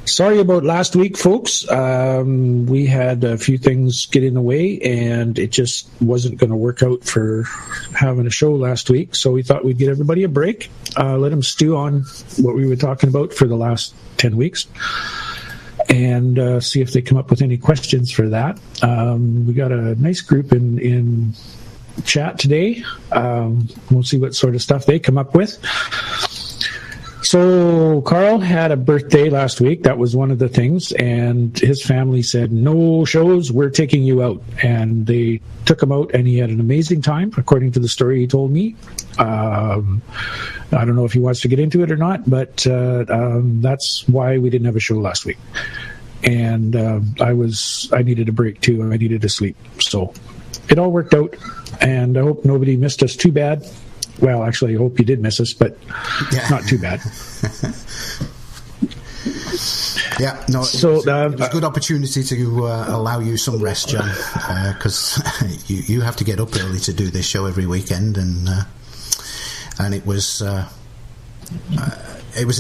Sorry about last week, folks. We had a few things get in the way, and it just wasn't going to work out for having a show last week. So we thought we'd give everybody a break, let them stew on what we were talking about for the last 10 weeks, and see if they come up with any questions for that. We got a nice group in chat today. We'll see what sort of stuff they come up with. So Carl had a birthday last week. That was one of the things, and his family said, no shows, we're taking you out. And they took him out, and he had an amazing time, according to the story he told me. I don't know if he wants to get into it or not, but that's why we didn't have a show last week. And I needed a break too, and I needed to sleep. So it all worked out, and I hope nobody missed us too bad. Well, actually, I hope you did miss us, but not too bad. Yeah, no, it was a good opportunity to allow you some rest, John, because you have to get up early to do this show every weekend, and it was an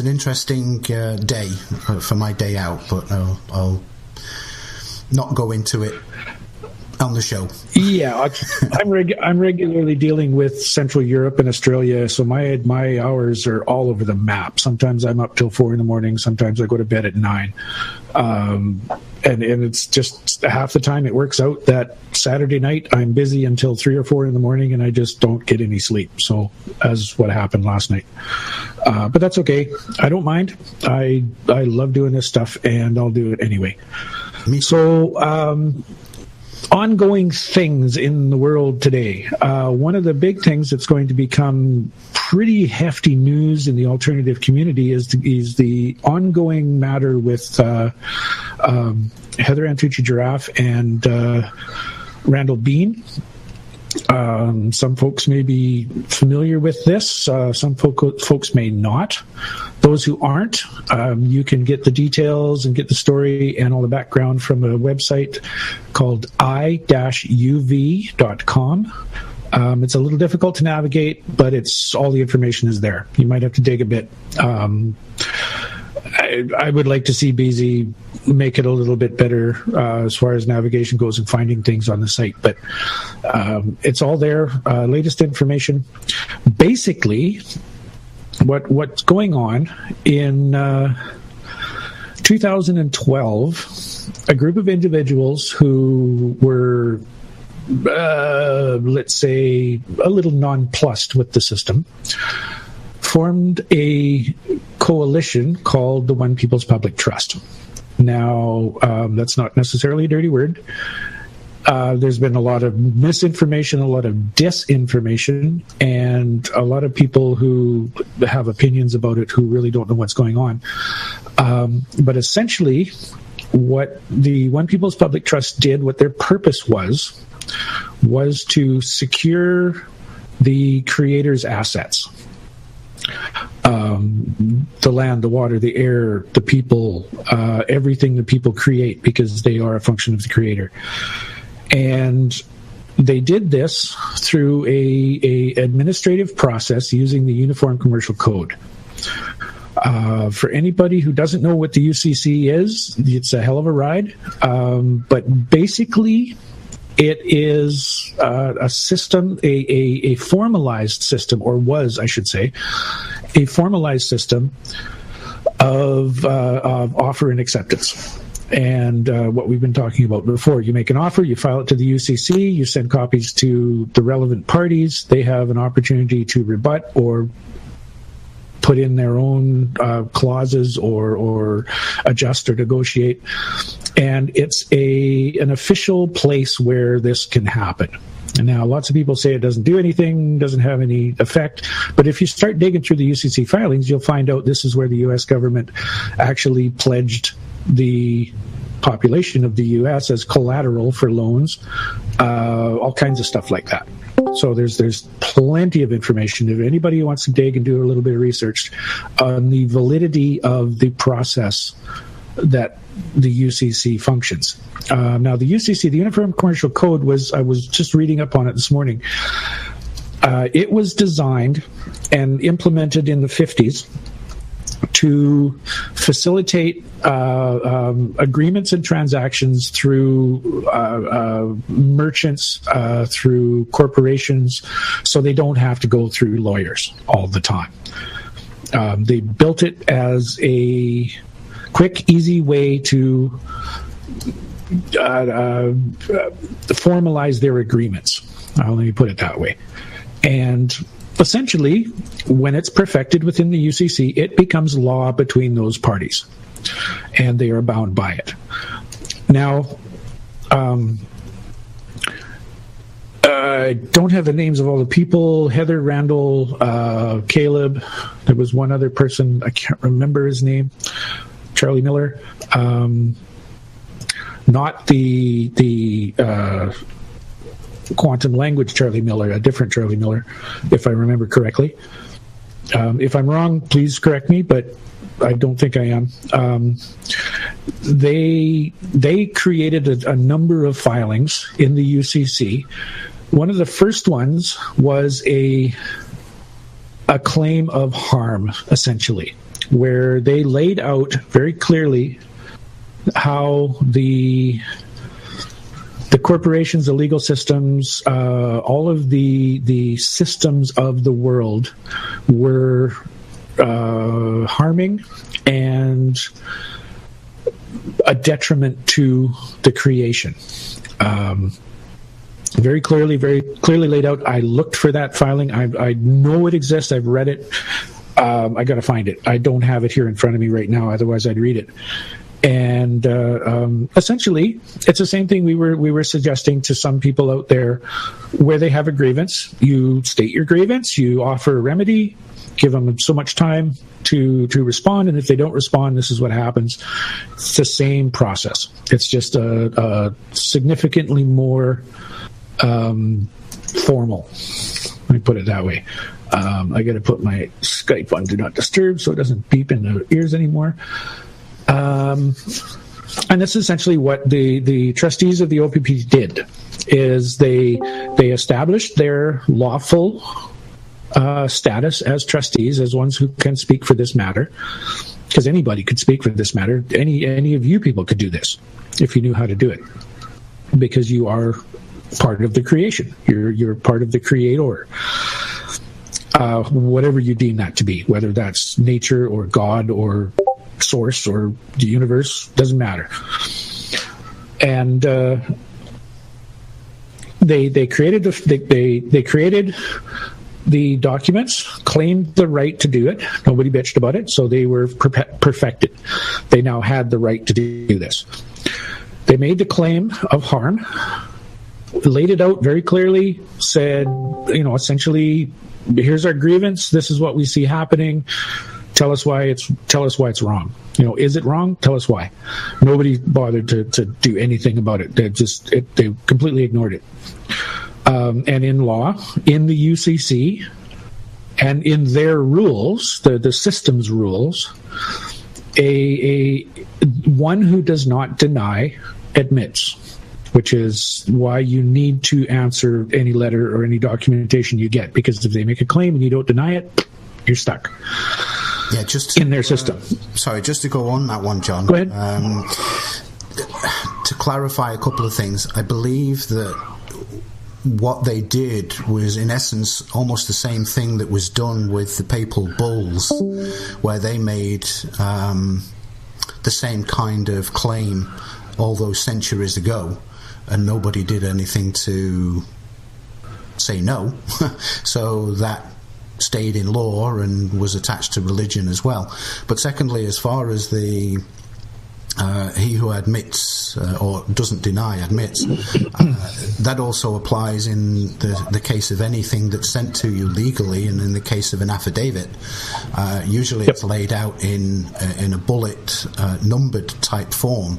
interesting day for my day out, but I'll not go into it on the show. Yeah, I'm regularly dealing with Central Europe and Australia, so my hours are all over the map. Sometimes I'm up till 4 a.m. Sometimes I go to bed at 9. And it's just half the time it works out that Saturday night I'm busy until 3 or 4 a.m, and I just don't get any sleep. So as what happened last night. But that's okay. I don't mind. I love doing this stuff, and I'll do it anyway. So ongoing things in the world today. One of the big things that's going to become pretty hefty news in the alternative community is the ongoing matter with Heather Antucci Giraffe and Randall Bean. Some folks may be familiar with this. Some folks may not. Those who aren't, you can get the details and get the story and all the background from a website called i-uv.com. It's a little difficult to navigate, but all the information is there. You might have to dig a bit. I would like to see BZ make it a little bit better as far as navigation goes and finding things on the site, but it's all there. Latest information. Basically, what's going on in 2012, a group of individuals who were, let's say, a little nonplussed with the system, formed a coalition called the One People's Public Trust. Now, that's not necessarily a dirty word. There's been a lot of misinformation, a lot of disinformation, and a lot of people who have opinions about it who really don't know what's going on. But essentially, what the One People's Public Trust did, what their purpose was to secure the creator's assets. The land, the water, the air, the people, everything the people create, because they are a function of the creator. And they did this through a administrative process using the Uniform Commercial Code. For anybody who doesn't know what the UCC is, it's a hell of a ride. But basically, it is a system, a formalized system, or was, I should say, a formalized system of offer and acceptance. And what we've been talking about before, you make an offer, you file it to the UCC, you send copies to the relevant parties, they have an opportunity to rebut or put in their own clauses or adjust or negotiate. And it's an official place where this can happen. And now lots of people say it doesn't do anything, doesn't have any effect. But if you start digging through the UCC filings, you'll find out this is where the U.S. government actually pledged the population of the U.S. as collateral for loans, all kinds of stuff like that. So there's plenty of information. If anybody wants to dig and do a little bit of research on the validity of the process that the UCC functions. Now, the UCC, the Uniform Commercial Code, I was just reading up on it this morning. It was designed and implemented in the 50s to facilitate agreements and transactions through merchants, through corporations, so they don't have to go through lawyers all the time. They built it as a quick, easy way to formalize their agreements. Let me put it that way. And essentially, when it's perfected within the UCC, it becomes law between those parties, and they are bound by it. Now, I don't have the names of all the people. Heather, Randall, Caleb. There was one other person. I can't remember his name. Charlie Miller. Not the quantum language Charlie Miller, a different Charlie Miller, if I remember correctly. If I'm wrong, please correct me, but I don't think I am. They created a number of filings in the UCC. One of the first ones was a claim of harm, essentially, where they laid out very clearly how the corporations, the legal systems, all of the systems of the world were harming and a detriment to the creation. Very clearly laid out. I looked for that filing. I know it exists. I've read it. I got to find it. I don't have it here in front of me right now. Otherwise, I'd read it. And essentially, it's the same thing we were suggesting to some people out there, where they have a grievance. You state your grievance, you offer a remedy, give them so much time to respond, and if they don't respond, this is what happens. It's the same process. It's just a significantly more formal. Let me put it that way. I got to put my Skype on Do Not Disturb so it doesn't beep in the ears anymore. And that's essentially what the trustees of the OPP did, is they established their lawful status as trustees, as ones who can speak for this matter, because anybody could speak for this matter. Any of you people could do this if you knew how to do it, because you are part of the creation. You're part of the creator. Whatever you deem that to be, whether that's nature or God or source or the universe, doesn't matter. And they created the documents, claimed the right to do it. Nobody bitched about it, so they were perfected. They now had the right to do this. They made the claim of harm, laid it out very clearly, said, essentially, here's our grievance. This is what we see happening. Tell us why it's wrong. Is it wrong? Tell us why. Nobody bothered to do anything about it. They completely ignored it. And in law, in the UCC, and in their rules, the system's rules, a one who does not deny admits, which is why you need to answer any letter or any documentation you get, because if they make a claim and you don't deny it, you're stuck. Yeah, just in their system. Just to go on that one, John. Go ahead. To clarify a couple of things, I believe that what they did was, in essence, almost the same thing that was done with the papal bulls, where they made the same kind of claim all those centuries ago, and nobody did anything to say no. So that stayed in law and was attached to religion as well. But secondly, as far as the he who admits or doesn't deny admits, that also applies in the case of anything that's sent to you legally, and in the case of an affidavit, usually it's laid out in a bullet numbered type form,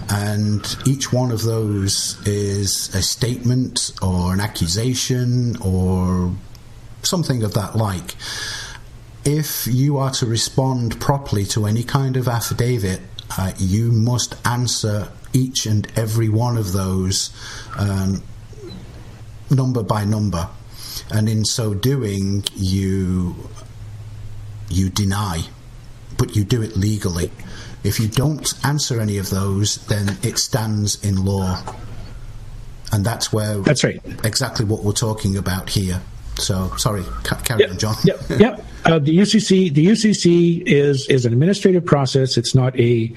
and each one of those is a statement or an accusation or something of that like. If you are to respond properly to any kind of affidavit, you must answer each and every one of those number by number, and in so doing you deny but you do it legally. If you don't answer any of those, then it stands in law. And that's right. Exactly what we're talking about here. So, sorry, carry on, John. The UCC is an administrative process. It's not it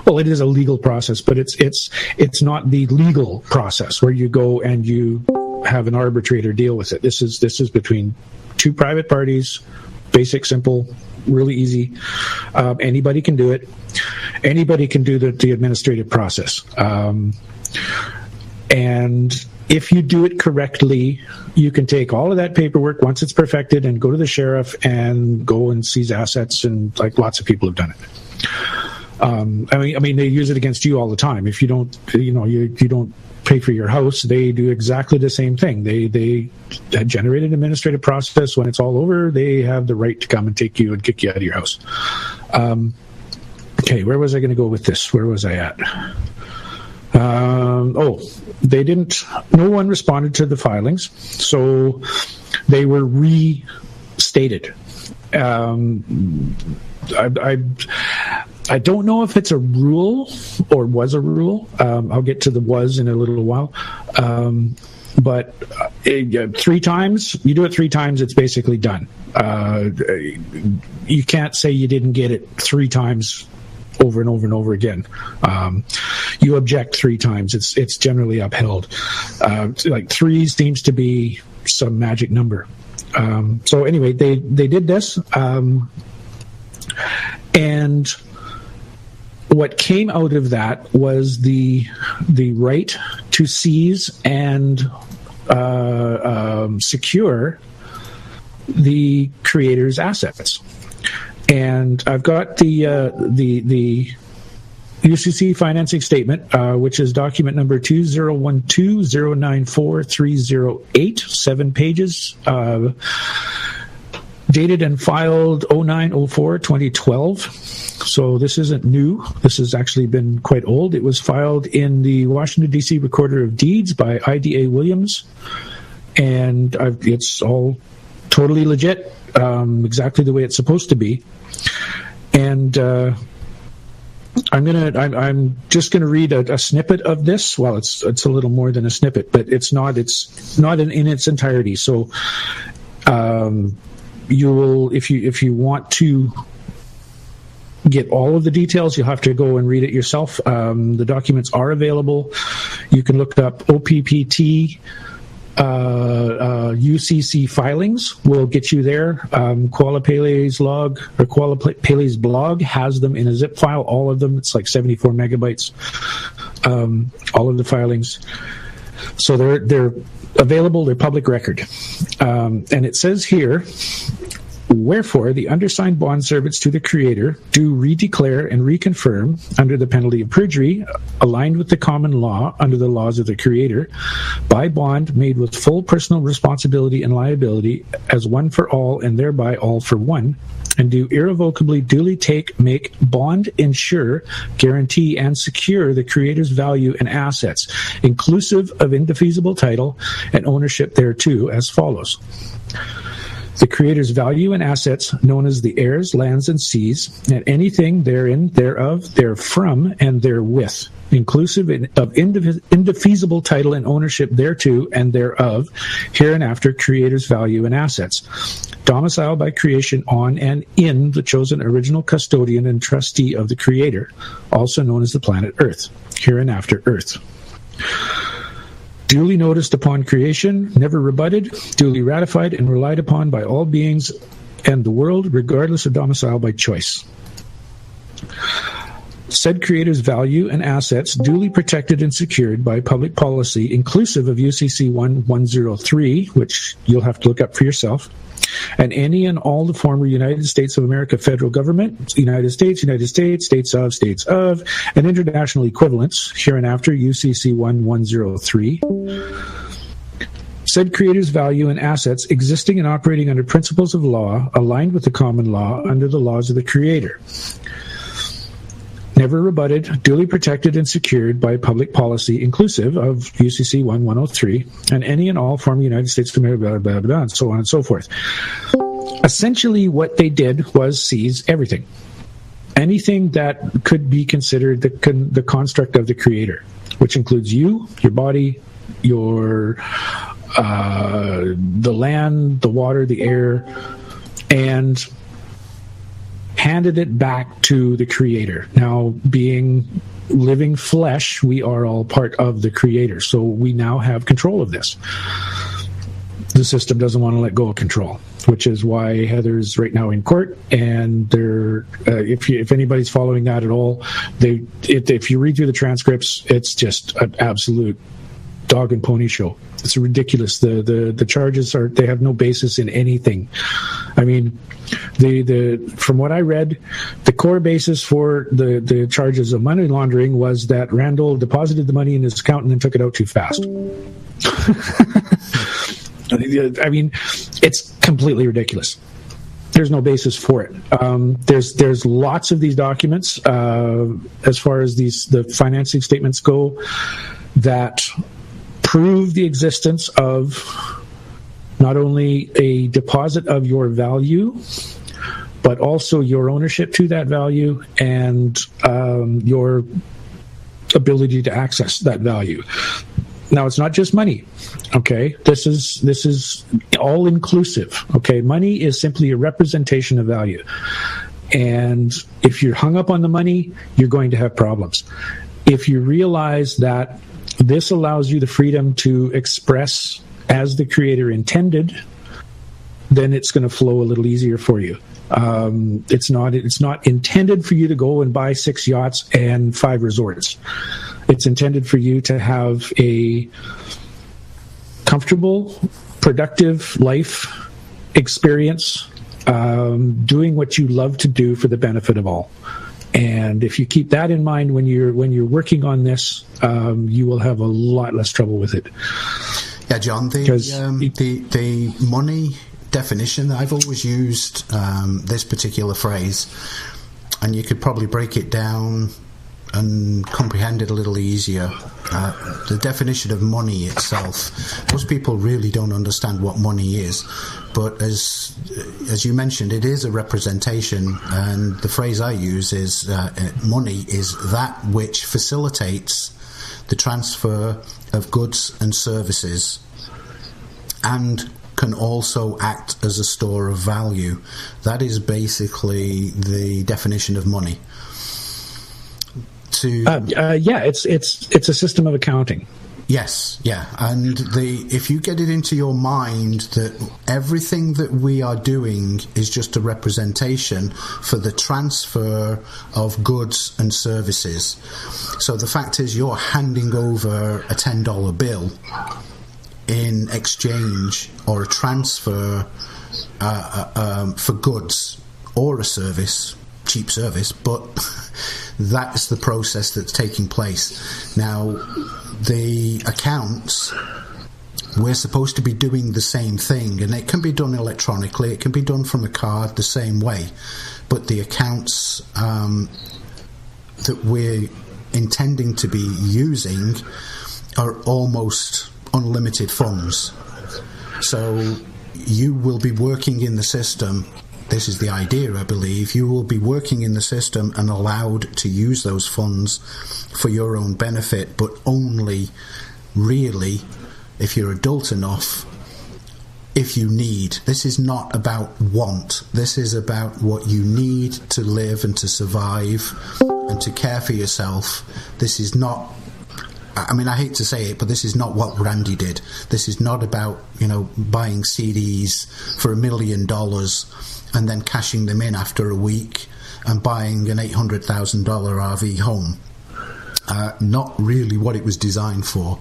is a legal process, but it's not the legal process where you go and you have an arbitrator deal with it. This is between two private parties. Basic, simple, really easy. Anybody can do it. Anybody can do the administrative process. And if you do it correctly, you can take all of that paperwork once it's perfected and go to the sheriff and go and seize assets, and like lots of people have done it. I mean, they use it against you all the time. If you don't, you don't pay for your house, they do exactly the same thing. They generate an administrative process. When it's all over, they have the right to come and take you and kick you out of your house. Okay, where was I going to go with this? Where was I at? No one responded to the filings, so they were restated. I don't know if it's a rule or was a rule. I'll get to the was in a little while. But 3 times, you do it 3 times, it's basically done. You can't say you didn't get it 3 times over and over and over again. You object 3 times, it's generally upheld. Like 3 seems to be some magic number. So anyway, they did this, and what came out of that was the right to seize and secure the creator's assets. And I've got the UCC financing statement, which is document number 2012094308, 7 pages, dated and filed 09/04/2012. So this isn't new. This has actually been quite old. It was filed in the Washington, D.C. Recorder of Deeds by IDA Williams, and it's all totally legit, exactly the way it's supposed to be. And I'm just gonna read a snippet of this. Well, it's a little more than a snippet, but it's not in its entirety. So you will, if you want to get all of the details, you'll have to go and read it yourself. The documents are available. You can look up OPPT UCC filings will get you there. Kuala Pele's blog has them in a zip file, all of them. It's like 74 megabytes, all of the filings. So they're available, they're public record. And it says here, wherefore, the undersigned bond servants to the Creator do redeclare and reconfirm, under the penalty of perjury, aligned with the common law under the laws of the Creator, by bond made with full personal responsibility and liability, as one for all and thereby all for one, and do irrevocably duly take, make, bond, insure, guarantee, and secure the Creator's value and assets, inclusive of indefeasible title and ownership thereto, as follows. The Creator's value and assets, known as the heirs, lands, and seas, and anything therein, thereof, therefrom, and therewith, inclusive of indefeasible title and ownership thereto and thereof, hereinafter Creator's value and assets, domiciled by creation on and in the chosen original custodian and trustee of the Creator, also known as the planet Earth, hereinafter Earth. Duly noticed upon creation, never rebutted, duly ratified and relied upon by all beings and the world, regardless of domicile by choice. Said Creator's value and assets duly protected and secured by public policy, inclusive of UCC 1103, which you'll have to look up for yourself, and any and all the former United States of America federal government, United States, states of, and international equivalents, hereinafter UCC 1103. Said Creator's value and assets existing and operating under principles of law, aligned with the common law under the laws of the Creator. Never rebutted, duly protected and secured by public policy, inclusive of UCC 1103, and any and all former United States of America, blah, blah, blah, and so on and so forth. Essentially, what they did was seize everything. anything that could be considered the construct of the creator, which includes you, your body, your the land, the water, the air, and handed it back to the creator. Now, being living flesh, we are all part of the creator, so we now have control of this. The system doesn't want to let go of control, which is why Heather's right now in court, and they're if anybody's following that at all, if you read through the transcripts, it's just an absolute dog and pony show. It's ridiculous. The charges they have no basis in anything. I mean, the from what I read, the core basis for the charges of money laundering was that Randall deposited the money in his account and then took it out too fast. I mean, it's completely ridiculous. There's no basis for it. There's lots of these documents as far as the financing statements go that prove the existence of not only a deposit of your value, but also your ownership to that value and your ability to access that value. Now, it's not just money, okay? This is all inclusive, okay? Money is simply a representation of value. And if you're hung up on the money, you're going to have problems. If you realize that this allows you the freedom to express as the creator intended, then it's going to flow a little easier for you. It's not intended for you to go and buy 6 yachts and 5 resorts. It's intended for you to have a comfortable, productive life experience, doing what you love to do for the benefit of all. And if you keep that in mind when you're working on this, you will have a lot less trouble with it. Yeah, John, the money definition, I've always used this particular phrase, and you could probably break it down and comprehend it a little easier. The definition of money itself, most people really don't understand what money is, but as you mentioned, it is a representation, and the phrase I use is money is that which facilitates the transfer of goods and services and can also act as a store of value. That is basically the definition of money. It's a system of accounting. Yes, yeah, and if you get it into your mind that everything that we are doing is just a representation for the transfer of goods and services. So the fact is, you're handing over a $10 bill in exchange or a transfer for goods or a service, cheap service, but that's the process that's taking place. Now, the accounts, we're supposed to be doing the same thing, and it can be done electronically, it can be done from a card the same way, but the accounts that we're intending to be using are almost unlimited funds. So you will be working in the system. This is the idea, I believe. You will be working in the system and allowed to use those funds for your own benefit, but only really if you're adult enough, if you need. This is not about want. This is about what you need to live and to survive and to care for yourself. This is not, I mean, I hate to say it, but this is not what Randy did. This is not about, buying CDs for $1 million and then cashing them in after a week and buying an $800,000 RV home. Not really what it was designed for.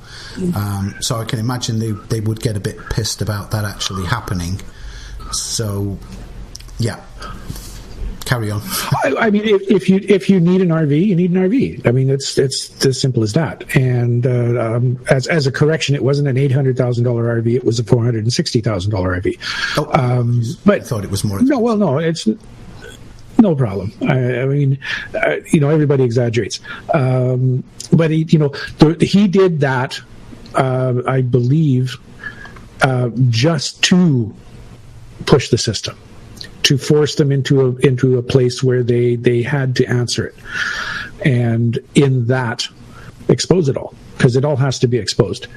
So I can imagine they would get a bit pissed about that actually happening. So, yeah. Carry on. I mean, if you need an RV, you need an RV. I mean, it's as simple as that. And as a correction, it wasn't an $800,000 RV; it was a $460,000 RV. Oh, but I thought it was more expensive. No, it's no problem. I mean, everybody exaggerates, but he did that. I believe just to push the system, to force them into a place where they had to answer it, and in that expose it all, because it all has to be exposed.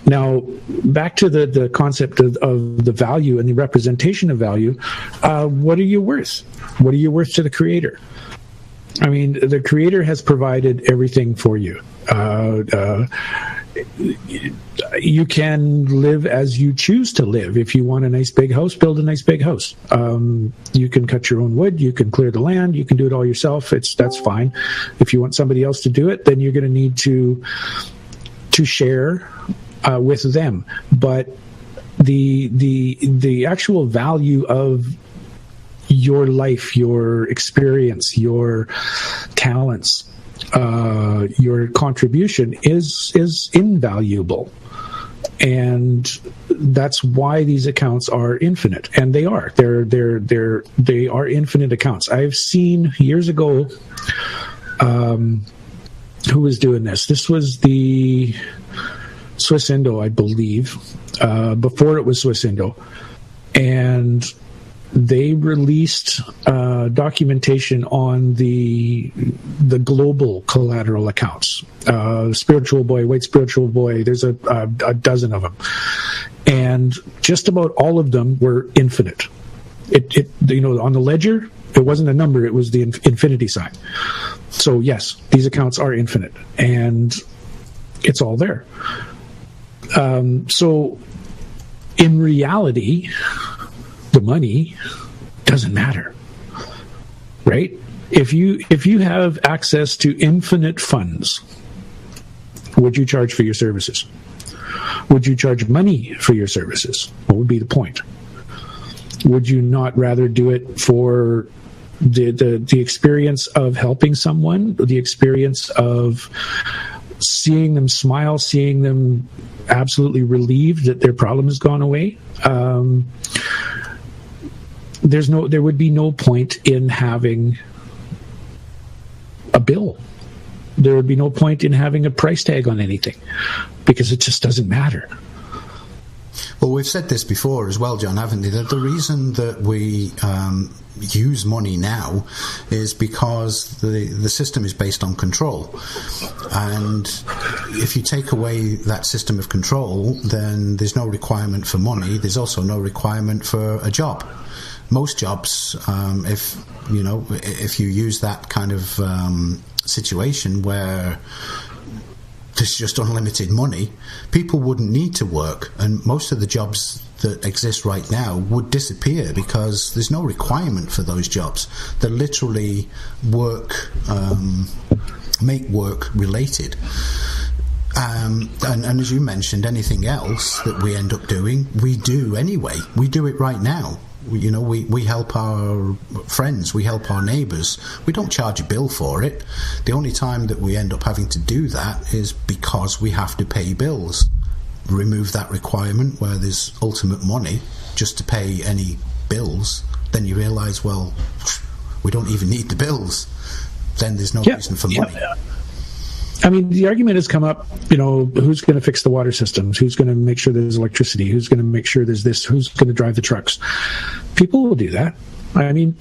Now, back to the concept of the value and the representation of value. What are you worth? What are you worth to the Creator? I mean, the Creator has provided everything for you. You can live as you choose to live. If you want a nice big house, build a nice big house. You can cut your own wood. You can clear the land. You can do it all yourself. That's fine. If you want somebody else to do it, then you're going to need to share with them. But the actual value of your life, your experience, your talents, your contribution is invaluable, and that's why these accounts are infinite, and they are. They are infinite accounts. I've seen years ago. Who was doing this? This was the Swiss Indo, I believe, before it was Swiss Indo, and they released documentation on the global collateral accounts. Spiritual Boy, White Spiritual Boy, there's a dozen of them. And just about all of them were infinite. It on the ledger, it wasn't a number, it was the infinity sign. So yes, these accounts are infinite, and it's all there. So in reality, the money doesn't matter, right? If you have access to infinite funds, would you charge for your services? Would you charge money for your services? What would be the point? Would you not rather do it for the experience of helping someone, the experience of seeing them smile, seeing them absolutely relieved that their problem has gone away? There would be no point in having a bill. There would be no point in having a price tag on anything, because it just doesn't matter. Well, we've said this before as well, John, haven't we? That the reason that we use money now is because the system is based on control. And if you take away that system of control, then there's no requirement for money. There's also no requirement for a job. Most jobs, if you use that kind of situation where there's just unlimited money, people wouldn't need to work, and most of the jobs that exist right now would disappear because there's no requirement for those jobs. They're literally make work related. And as you mentioned, anything else that we end up doing, we do anyway. We do it right now. We help our friends, we help our neighbours. We don't charge a bill for it. The only time that we end up having to do that is because we have to pay bills. Remove that requirement where there's ultimate money just to pay any bills, then you realise, well, we don't even need the bills. Then there's no reason for money. I mean, the argument has come up, who's going to fix the water systems? Who's going to make sure there's electricity? Who's going to make sure there's this? Who's going to drive the trucks? People will do that. I mean,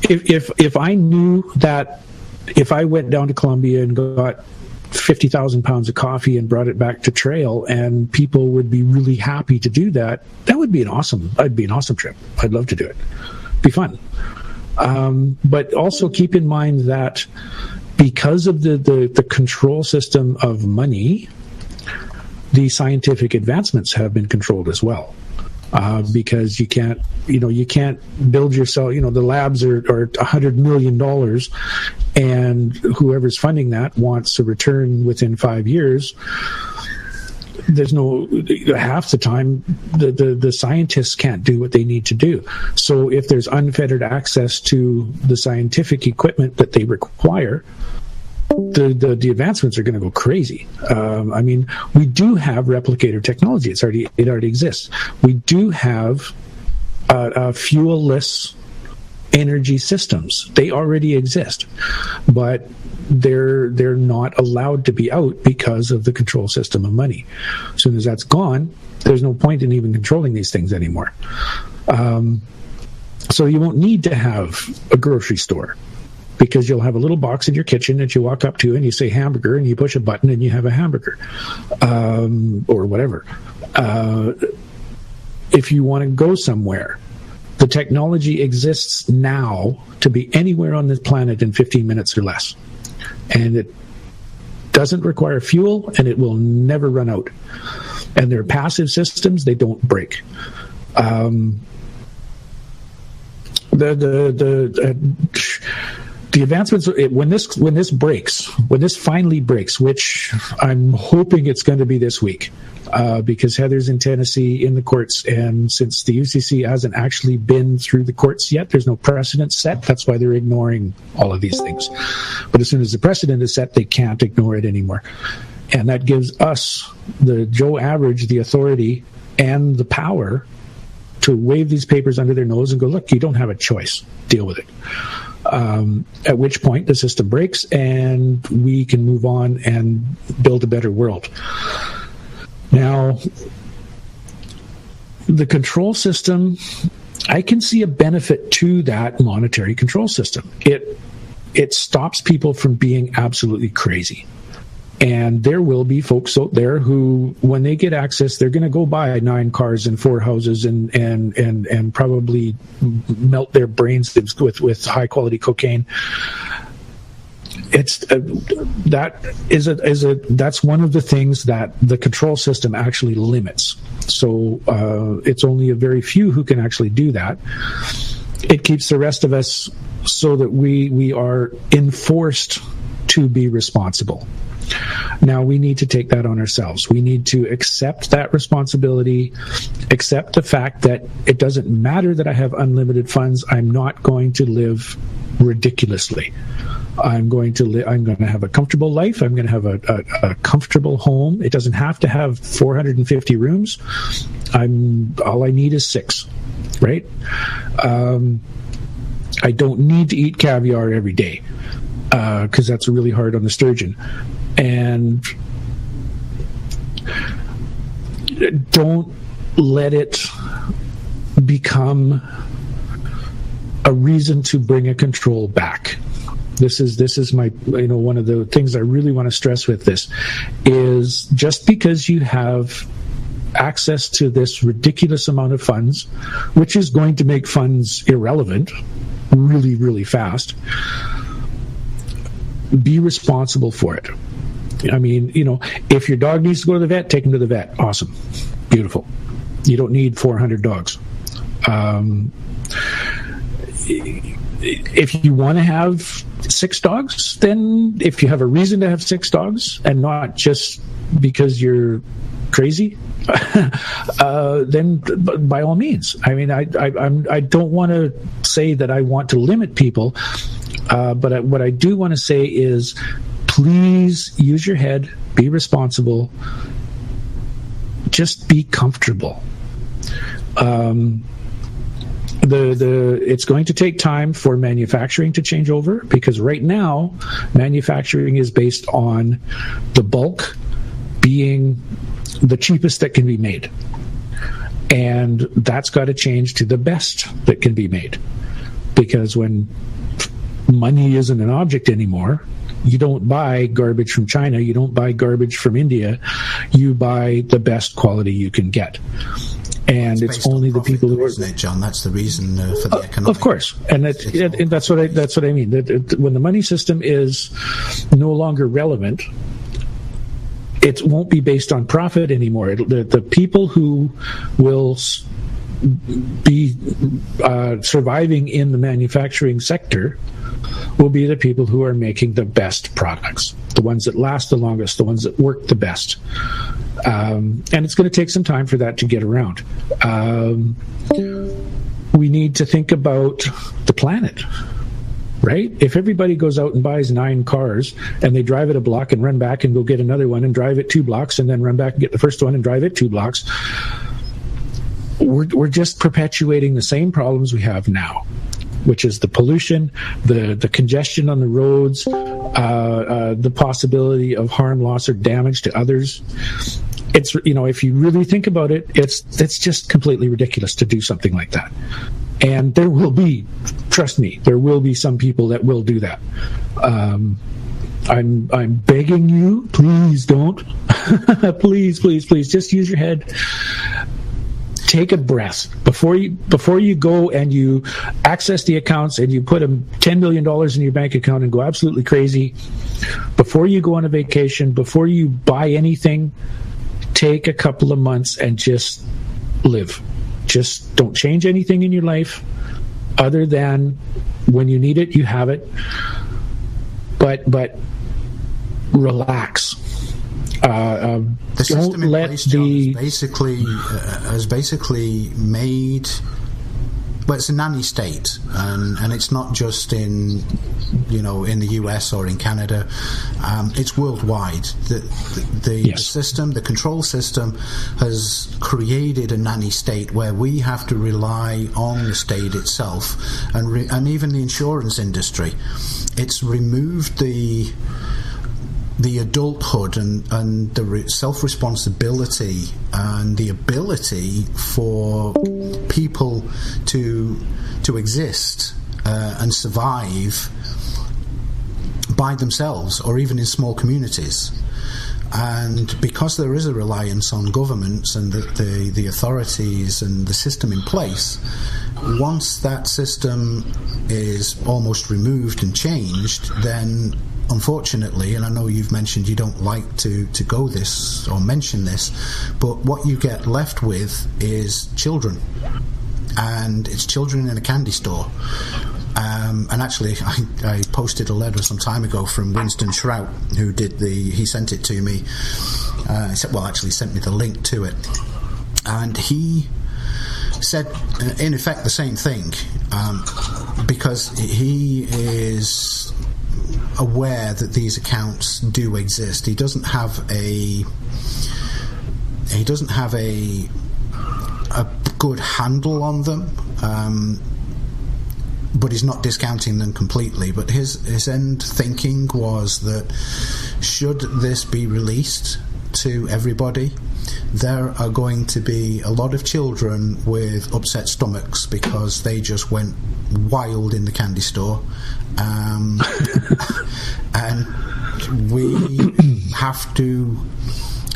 if I knew that if I went down to Colombia and got 50,000 pounds of coffee and brought it back to Trail, and people would be really happy to do that, that would be an awesome trip. I'd love to do it. It'd be fun. But also keep in mind that because of the control system of money, the scientific advancements have been controlled as well. Because you can't build yourself. The labs are $100 million, and whoever's funding that wants a return within 5 years. There's half the time the scientists can't do what they need to do. So if there's unfettered access to the scientific equipment that they require, the advancements are going to go crazy. I mean, we do have replicator technology. It already exists. We do have fuel-less energy systems. They already exist, but they're not allowed to be out because of the control system of money. As soon as that's gone, there's no point in even controlling these things anymore. So you won't need to have a grocery store, because you'll have a little box in your kitchen that you walk up to and you say hamburger and you push a button and you have a hamburger, or whatever. If you want to go somewhere, the technology exists now to be anywhere on this planet in 15 minutes or less. And it doesn't require fuel, and it will never run out. And they're passive systems, they don't break. The advancements, when this finally breaks, which I'm hoping it's going to be this week, because Heather's in Tennessee in the courts, and since the UCC hasn't actually been through the courts yet, there's no precedent set. That's why they're ignoring all of these things. But as soon as the precedent is set, they can't ignore it anymore. And that gives us, the Joe Average, the authority and the power to wave these papers under their nose and go, look, you don't have a choice. Deal with it. At which point the system breaks and we can move on and build a better world. Now, the control system, I can see a benefit to that monetary control system. It stops people from being absolutely crazy. And there will be folks out there who, when they get access, they're going to go buy 9 cars and 4 houses and probably melt their brains with high quality cocaine. That's one of the things that the control system actually limits. So it's only a very few who can actually do that. It keeps the rest of us so that we are enforced to be responsible. Now we need to take that on ourselves. We need to accept that responsibility, accept the fact that it doesn't matter that I have unlimited funds. I'm not going to live ridiculously. I'm going to have a comfortable life. I'm going to have a comfortable home. It doesn't have to have 450 rooms. All I need is 6, right? I don't need to eat caviar every day, because that's really hard on the sturgeon. And don't let it become a reason to bring a control back. This is my, one of the things I really want to stress with this is, just because you have access to this ridiculous amount of funds, which is going to make funds irrelevant really, really fast, be responsible for it. I mean, if your dog needs to go to the vet, take him to the vet. Awesome. Beautiful. You don't need 400 dogs. If you want to have 6 dogs, then if you have a reason to have 6 dogs and not just because you're crazy, then by all means. I mean, I don't want to say that I want to limit people, but what I do want to say is, please use your head, be responsible, just be comfortable. It's going to take time for manufacturing to change over, because right now manufacturing is based on the bulk being the cheapest that can be made, and that's got to change to the best that can be made, because when money isn't an object anymore, you don't buy garbage from China, you don't buy garbage from India, you buy the best quality you can get. And it's only the people who are, isn't it, John? That's the reason for the economic. Of course, and that's what I mean. When the money system is no longer relevant, it won't be based on profit anymore. The people who will be surviving in the manufacturing sector will be the people who are making the best products, the ones that last the longest, the ones that work the best. And it's going to take some time for that to get around. We need to think about the planet, right? If everybody goes out and buys 9 cars and they drive it a block and run back and go get another one and drive it 2 blocks and then run back and get the first one and drive it 2 blocks, we're just perpetuating the same problems we have now, which is the pollution, the congestion on the roads, the possibility of harm, loss, or damage to others. It's, if you really think about it, it's just completely ridiculous to do something like that. And there will be, trust me, there will be some people that will do that. I'm begging you, please don't. Please, just use your head. Take a breath before you go and you access the accounts and you put $10 million in your bank account and go absolutely crazy. Before you go on a vacation, before you buy anything, take a couple of months and just live. Just don't change anything in your life other than when you need it, you have it. But relax. The system in place, John, has basically made. Well, it's a nanny state, and it's not just in the US or in Canada. It's worldwide. The system, the control system, has created a nanny state where we have to rely on the state itself, and even the insurance industry. It's removed the adulthood and the self-responsibility and the ability for people to exist and survive by themselves or even in small communities. And because there is a reliance on governments and the authorities and the system in place, once that system is almost removed and changed, then unfortunately, and I know you've mentioned you don't like to go this or mention this, but what you get left with is children. And it's children in a candy store. And actually, I posted a letter some time ago from Winston Shrout, who he sent it to me. He sent me the link to it. And he said, in effect, the same thing, because he is aware that these accounts do exist. He doesn't have a good handle on them, but he's not discounting them completely. But his end thinking was that should this be released to everybody, there are going to be a lot of children with upset stomachs because they just went wild in the candy store. And we have to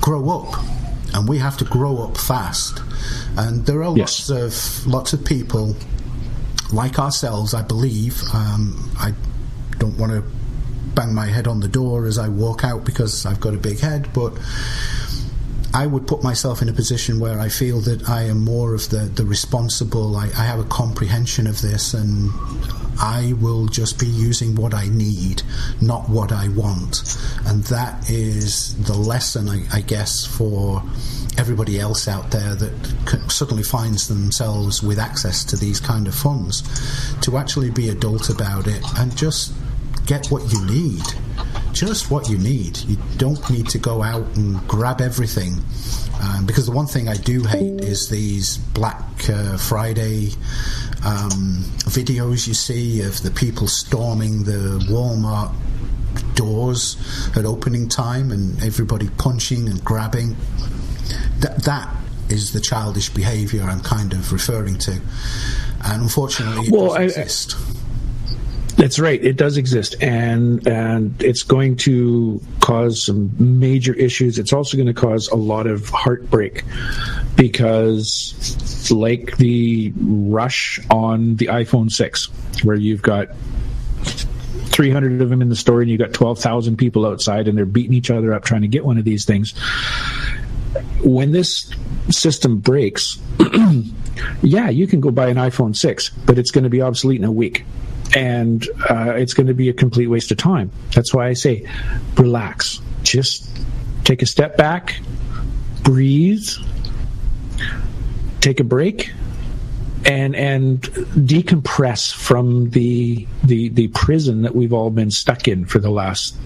grow up, and we have to grow up fast. And there are lots of people like ourselves, I believe. I don't want to bang my head on the door as I walk out because I've got a big head, but I would put myself in a position where I feel that I am more of the responsible. I have a comprehension of this, and I will just be using what I need, not what I want. And that is the lesson, I guess, for everybody else out there that suddenly finds themselves with access to these kind of funds, to actually be adult about it and just get what you need. Just what you need. You don't need to go out and grab everything, because the one thing I do hate is these Black Friday videos you see of the people storming the Walmart doors at opening time and everybody punching and grabbing. That is the childish behaviour I'm kind of referring to, and unfortunately it doesn't exist. That's right. It does exist, and it's going to cause some major issues. It's also going to cause a lot of heartbreak, because like the rush on the iPhone 6, where you've got 300 of them in the store and you've got 12,000 people outside and they're beating each other up trying to get one of these things. When this system breaks, yeah, you can go buy an iPhone 6, but it's going to be obsolete in a week. And it's going to be a complete waste of time. That's why I say, relax. Just take a step back, breathe, take a break, and decompress from the prison that we've all been stuck in for the last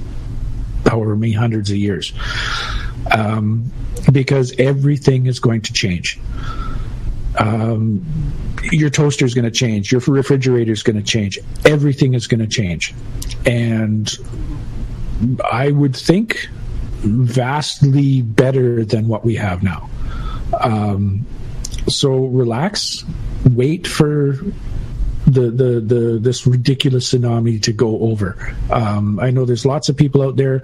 however many hundreds of years. Because everything is going to change. Your toaster is going to change. Your refrigerator is going to change. Everything is going to change. And I would think vastly better than what we have now. So relax, wait for this ridiculous tsunami to go over. I know there's lots of people out there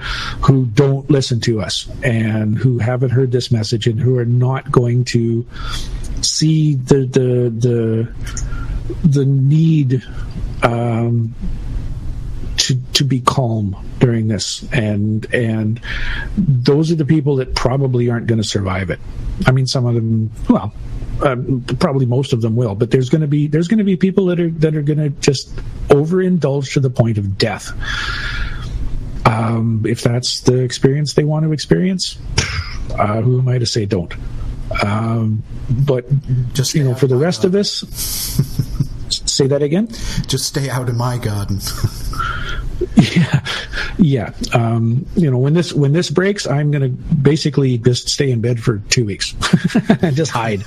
who don't listen to us and who haven't heard this message and who are not going to see the need to be calm during this, and those are the people that probably aren't going to survive it. I mean, some of them, well, probably most of them will, but there's going to be people that are going to just overindulge to the point of death. If that's the experience they want to experience, who am I to say don't? But just for the rest of us, say that again. Just stay out of my garden. Yeah. When this breaks, I'm going to basically just stay in bed for 2 weeks and just hide.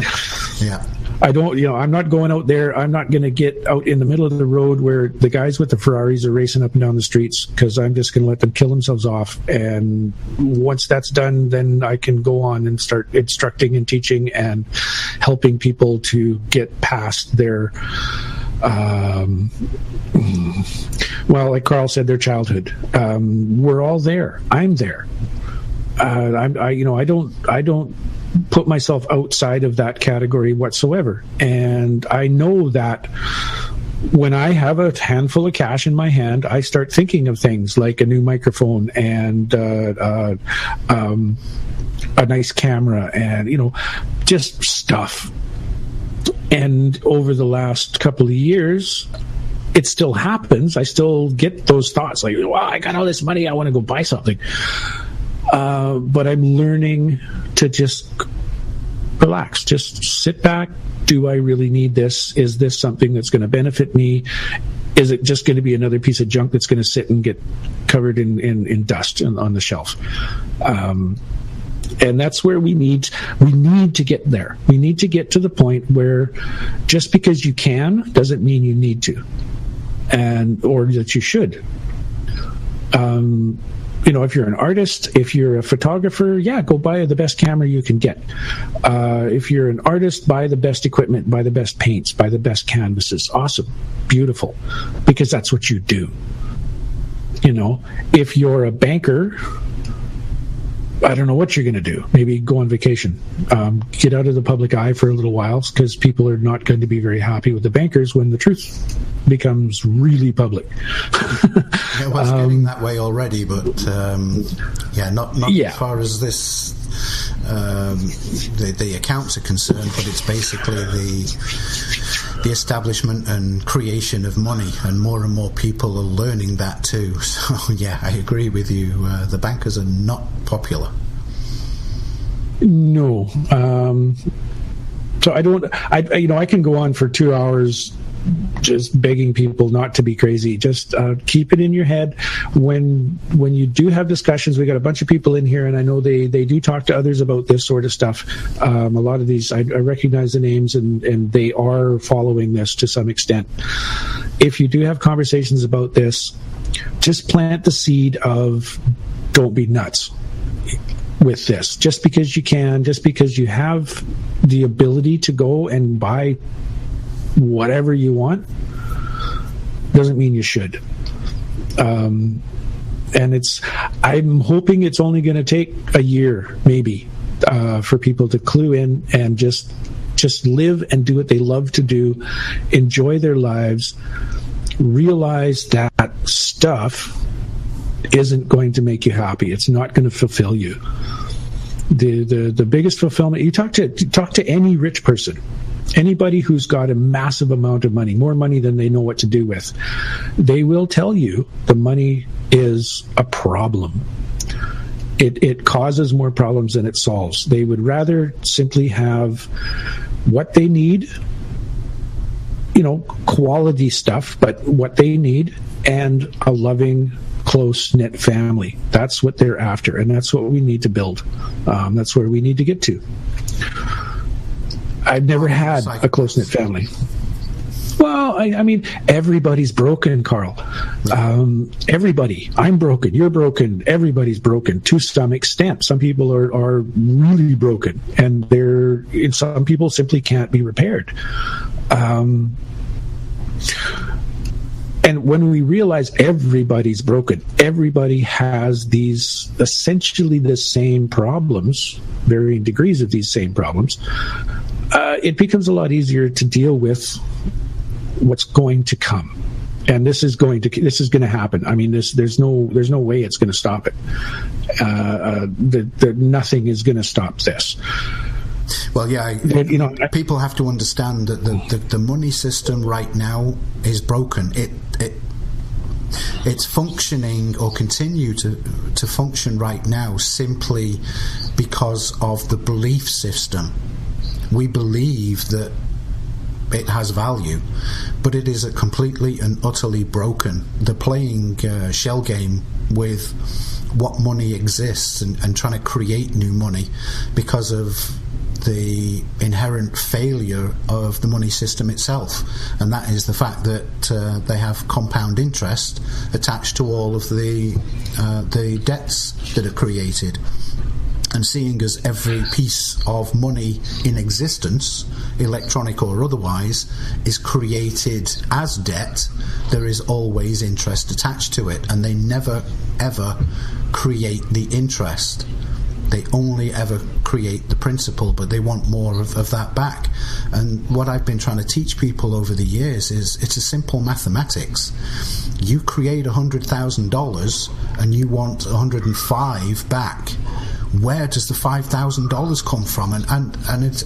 Yeah. I'm not going out there. I'm not going to get out in the middle of the road where the guys with the Ferraris are racing up and down the streets, because I'm just going to let them kill themselves off. And once that's done, then I can go on and start instructing and teaching and helping people to get past their like Carl said, their childhood. We're all there. I'm there. I don't put myself outside of that category whatsoever. And I know that when I have a handful of cash in my hand, I start thinking of things like a new microphone and a nice camera and just stuff. And over the last couple of years, it still happens. I still get those thoughts like, wow, I got all this money, I want to go buy something. But I'm learning to just relax, just sit back. Do I really need this? Is this something that's going to benefit me? Is it just going to be another piece of junk that's going to sit and get covered in dust on the shelf? And that's where we need to get there. We need to get to the point where just because you can doesn't mean you need to, or that you should. If you're an artist, if you're a photographer, yeah, go buy the best camera you can get. If you're an artist, buy the best equipment, buy the best paints, buy the best canvases. Awesome, beautiful, because that's what you do. If you're a banker, I don't know what you're going to do. Maybe go on vacation. Get out of the public eye for a little while, because people are not going to be very happy with the bankers when the truth becomes really public. It was getting that way already, but not as far as this the accounts are concerned, but it's basically the establishment and creation of money, and more people are learning that too. So yeah, I agree with you. The bankers are not popular. No. So I can go on for 2 hours just begging people not to be crazy. Just keep it in your head. When you do have discussions, we got a bunch of people in here, and I know they do talk to others about this sort of stuff. A lot of these, I recognize the names, and they are following this to some extent. If you do have conversations about this, just plant the seed of don't be nuts with this. Just because you can, just because you have the ability to go and buy whatever you want, doesn't mean you should. And I'm hoping it's only going to take a year, maybe, for people to clue in and just live and do what they love to do, enjoy their lives, realize that stuff isn't going to make you happy. It's not going to fulfill you. The biggest fulfillment, you talk to any rich person, anybody who's got a massive amount of money, more money than they know what to do with, they will tell you the money is a problem. It causes more problems than it solves. They would rather simply have what they need, quality stuff, but what they need, and a loving, close-knit family. That's what they're after, and that's what we need to build. That's where we need to get to. I've never had a close-knit family. Well, I mean, everybody's broken, Carl. Everybody. I'm broken. You're broken. Everybody's broken to some extent. Some people are really broken, and some people simply can't be repaired. And when we realize everybody's broken, everybody has these essentially the same problems, varying degrees of these same problems, it becomes a lot easier to deal with what's going to come. And this is going to happen. I mean, there's no way it's going to stop it. Nothing is going to stop this. Well, yeah, people have to understand that the money system right now is broken. It's functioning or continue to function right now simply because of the belief system. We believe that it has value, but it is completely and utterly broken. They're playing a shell game with what money exists and trying to create new money because of the inherent failure of the money system itself, and that is the fact that they have compound interest attached to all of the debts that are created. And seeing as every piece of money in existence, electronic or otherwise, is created as debt, there is always interest attached to it, and they never ever create the interest. They only ever create the principal, but they want more of that back. And what I've been trying to teach people over the years is it's a simple mathematics. You create $100,000 and you want 105 back. Where does the $5,000 come from? And it's,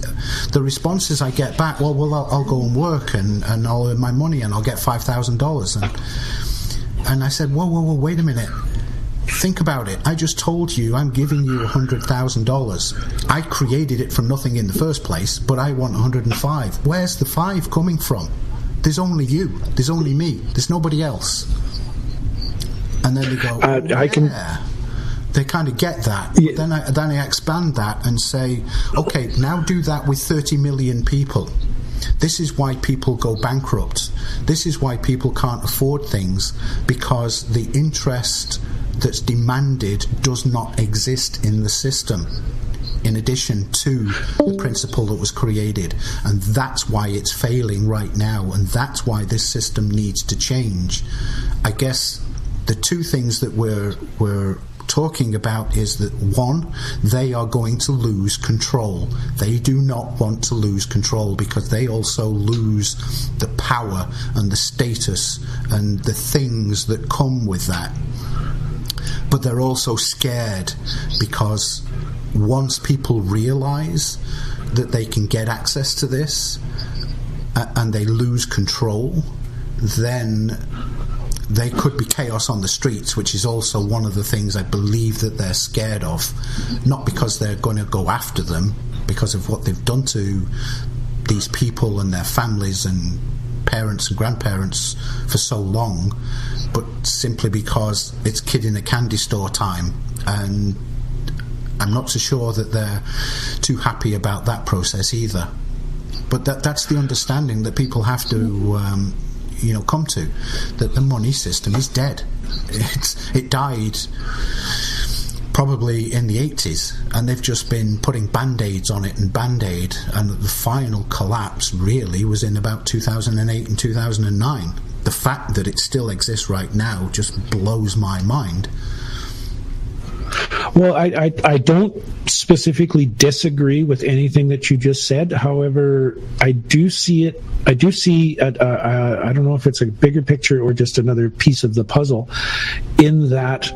the responses I get back, well, I'll go and work and I'll earn my money and I'll get $5,000. And I said, whoa, wait a minute. Think about it. I just told you I'm giving you $100,000. I created it from nothing in the first place, but I want 105. Where's the 5 coming from? There's only you. There's only me. There's nobody else. And then they go, They kind of get that. Yeah. Then I expand that and say, okay, now do that with 30 million people. This is why people go bankrupt. This is why people can't afford things, because the interest that's demanded does not exist in the system, in addition to the principle that was created. And that's why it's failing right now, and that's why this system needs to change. I guess the two things that we're talking about is that, one, they are going to lose control. They do not want to lose control because they also lose the power and the status and the things that come with that. But they're also scared because once people realize that they can get access to this and they lose control, then they could be chaos on the streets, which is also one of the things I believe that they're scared of. Not because they're going to go after them, because of what they've done to these people and their families and parents and grandparents for so long, but simply because it's kid in a candy store time. And I'm not so sure that they're too happy about that process either. But that's the understanding that people have to come to, that the money system is dead. It died probably in the 80s, and they've just been putting band-aids on it and band-aid, and the final collapse really was in about 2008 and 2009. The fact that it still exists right now just blows my mind. Well, I don't specifically disagree with anything that you just said. However, I do see I don't know if it's a bigger picture or just another piece of the puzzle, in that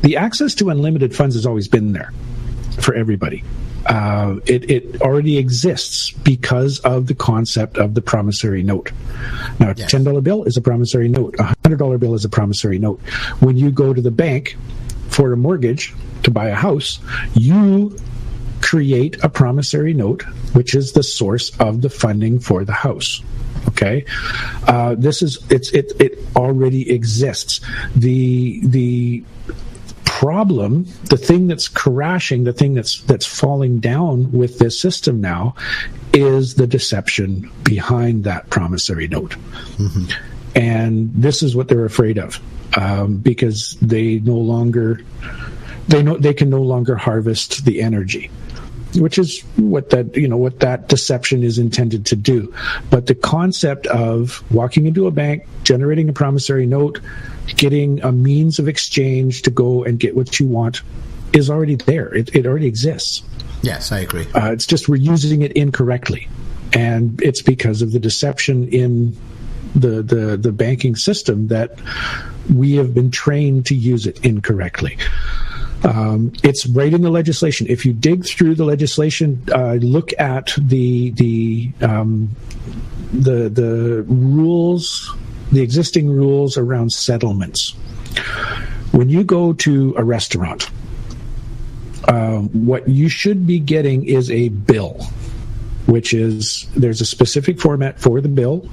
the access to unlimited funds has always been there for everybody. It already exists because of the concept of the promissory note. Now, a $10 bill is a promissory note. A $100 bill is a promissory note. When you go to the bank for a mortgage to buy a house, you create a promissory note, which is the source of the funding for the house. Okay, it already exists. The problem, the thing that's crashing, the thing that's falling down with this system now, is the deception behind that promissory note. Mm-hmm. And this is what they're afraid of, because they can no longer harvest the energy. which is what that deception is intended to do. But the concept of walking into a bank, generating a promissory note, getting a means of exchange to go and get what you want is already there. It already exists. Yes, I agree. It's just we're using it incorrectly, and it's because of the deception in the banking system that we have been trained to use it incorrectly. It's right in the legislation. If you dig through the legislation, look at the rules, the existing rules around settlements. When you go to a restaurant, what you should be getting is a bill, which is there's a specific format for the bill,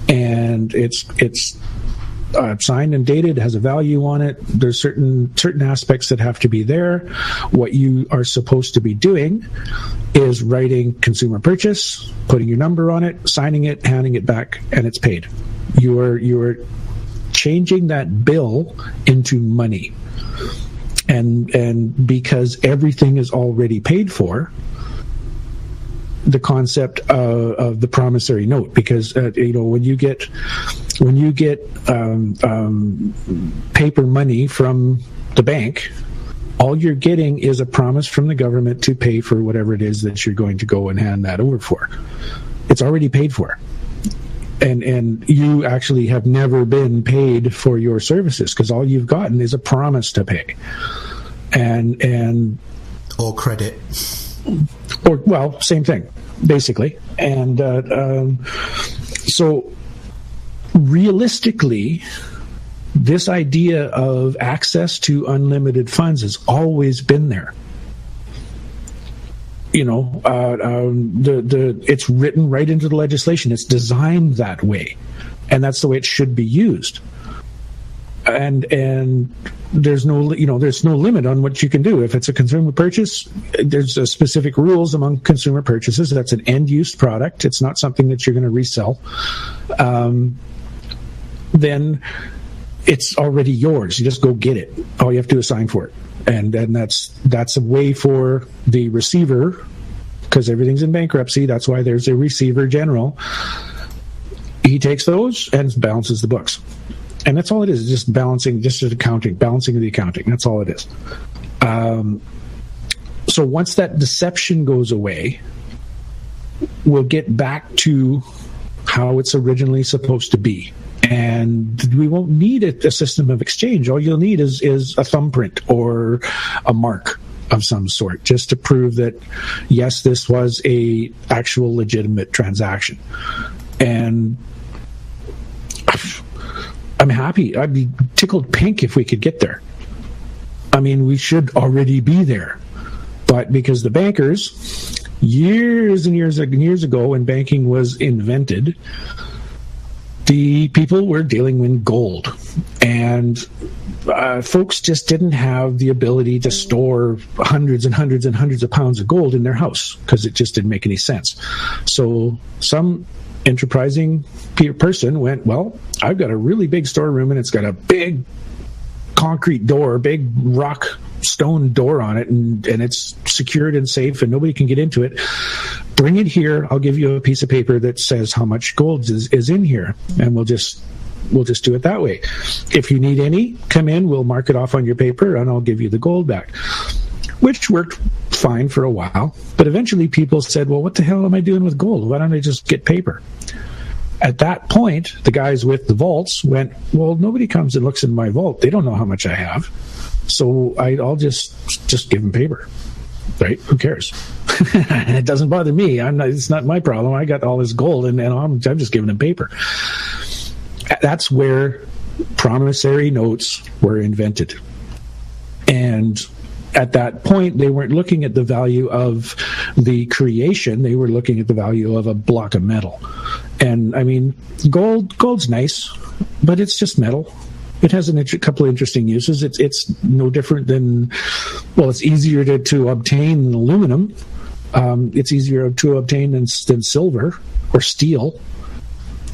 and it's signed and dated, has a value on it. There's certain aspects that have to be there. What you are supposed to be doing is writing consumer purchase, putting your number on it, signing it, handing it back, and it's paid. You're changing that bill into money. And because everything is already paid for, the concept of the promissory note, because when you get paper money from the bank, all you're getting is a promise from the government to pay for whatever it is that you're going to go and hand that over for. It's already paid for. And you actually have never been paid for your services, because all you've gotten is a promise to pay. And or credit. Or, well, same thing, basically. And so realistically, this idea of access to unlimited funds has always been there. It's written right into the legislation. It's designed that way, and that's the way it should be used. And there's no limit on what you can do. If it's a consumer purchase, there's a specific rules among consumer purchases. That's an end-use product. It's not something that you're going to resell. Then it's already yours. You just go get it. All you have to do is sign for it. And that's a way for the receiver, because everything's in bankruptcy. That's why there's a receiver general. He takes those and balances the books. And that's all it is. It's just balancing, balancing of the accounting. That's all it is. So once that deception goes away, we'll get back to how it's originally supposed to be. And we won't need a system of exchange. All you'll need is a thumbprint or a mark of some sort, just to prove that, yes, this was a actual legitimate transaction. And I'm happy. I'd be tickled pink if we could get there. I mean, we should already be there. But because the bankers, years and years ago, when banking was invented, the people were dealing in gold. And folks just didn't have the ability to store hundreds and hundreds and hundreds of pounds of gold in their house, because it just didn't make any sense. So some enterprising person went, well, I've got a really big storeroom, and it's got a big concrete door, big rock stone door on it, and it's secured and safe, and nobody can get into it. Bring it here. I'll give you a piece of paper that says how much gold is in here, and we'll just do it that way. If you need any, come in, we'll mark it off on your paper, and I'll give you the gold back. Which worked fine for a while, but eventually people said, well, what the hell am I doing with gold? Why don't I just get paper? At that point, the guys with the vaults went, well, nobody comes and looks in my vault. They don't know how much I have. So I'll just give them paper, right? Who cares? It doesn't bother me. It's not my problem. I got all this gold, and I'm just giving them paper. That's where promissory notes were invented. And at that point, they weren't looking at the value of the creation. They were looking at the value of a block of metal. And I mean, gold's nice, but it's just metal. It has a couple of interesting uses. It's no different than, well, it's easier to obtain than aluminum. It's easier to obtain than silver or steel.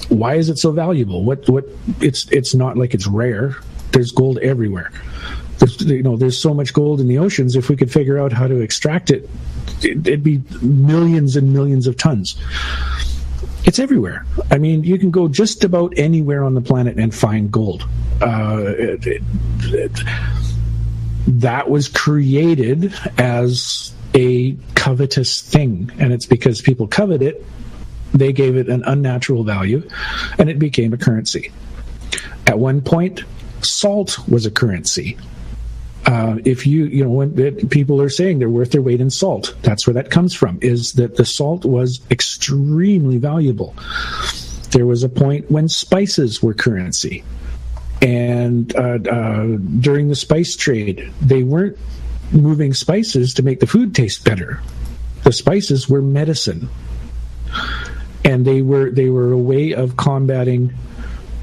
Why is it so valuable? It's not like it's rare. There's gold everywhere. There's so much gold in the oceans. If we could figure out how to extract it, it'd be millions and millions of tons. It's everywhere. I mean, you can go just about anywhere on the planet and find gold. That was created as a covetous thing, and it's because people covet it, they gave it an unnatural value, and it became a currency. At one point, salt was a currency. If when people are saying they're worth their weight in salt, that's where that comes from, is that the salt was extremely valuable. There was a point when spices were currency. And during the spice trade, they weren't moving spices to make the food taste better. The spices were medicine. And they were a way of combating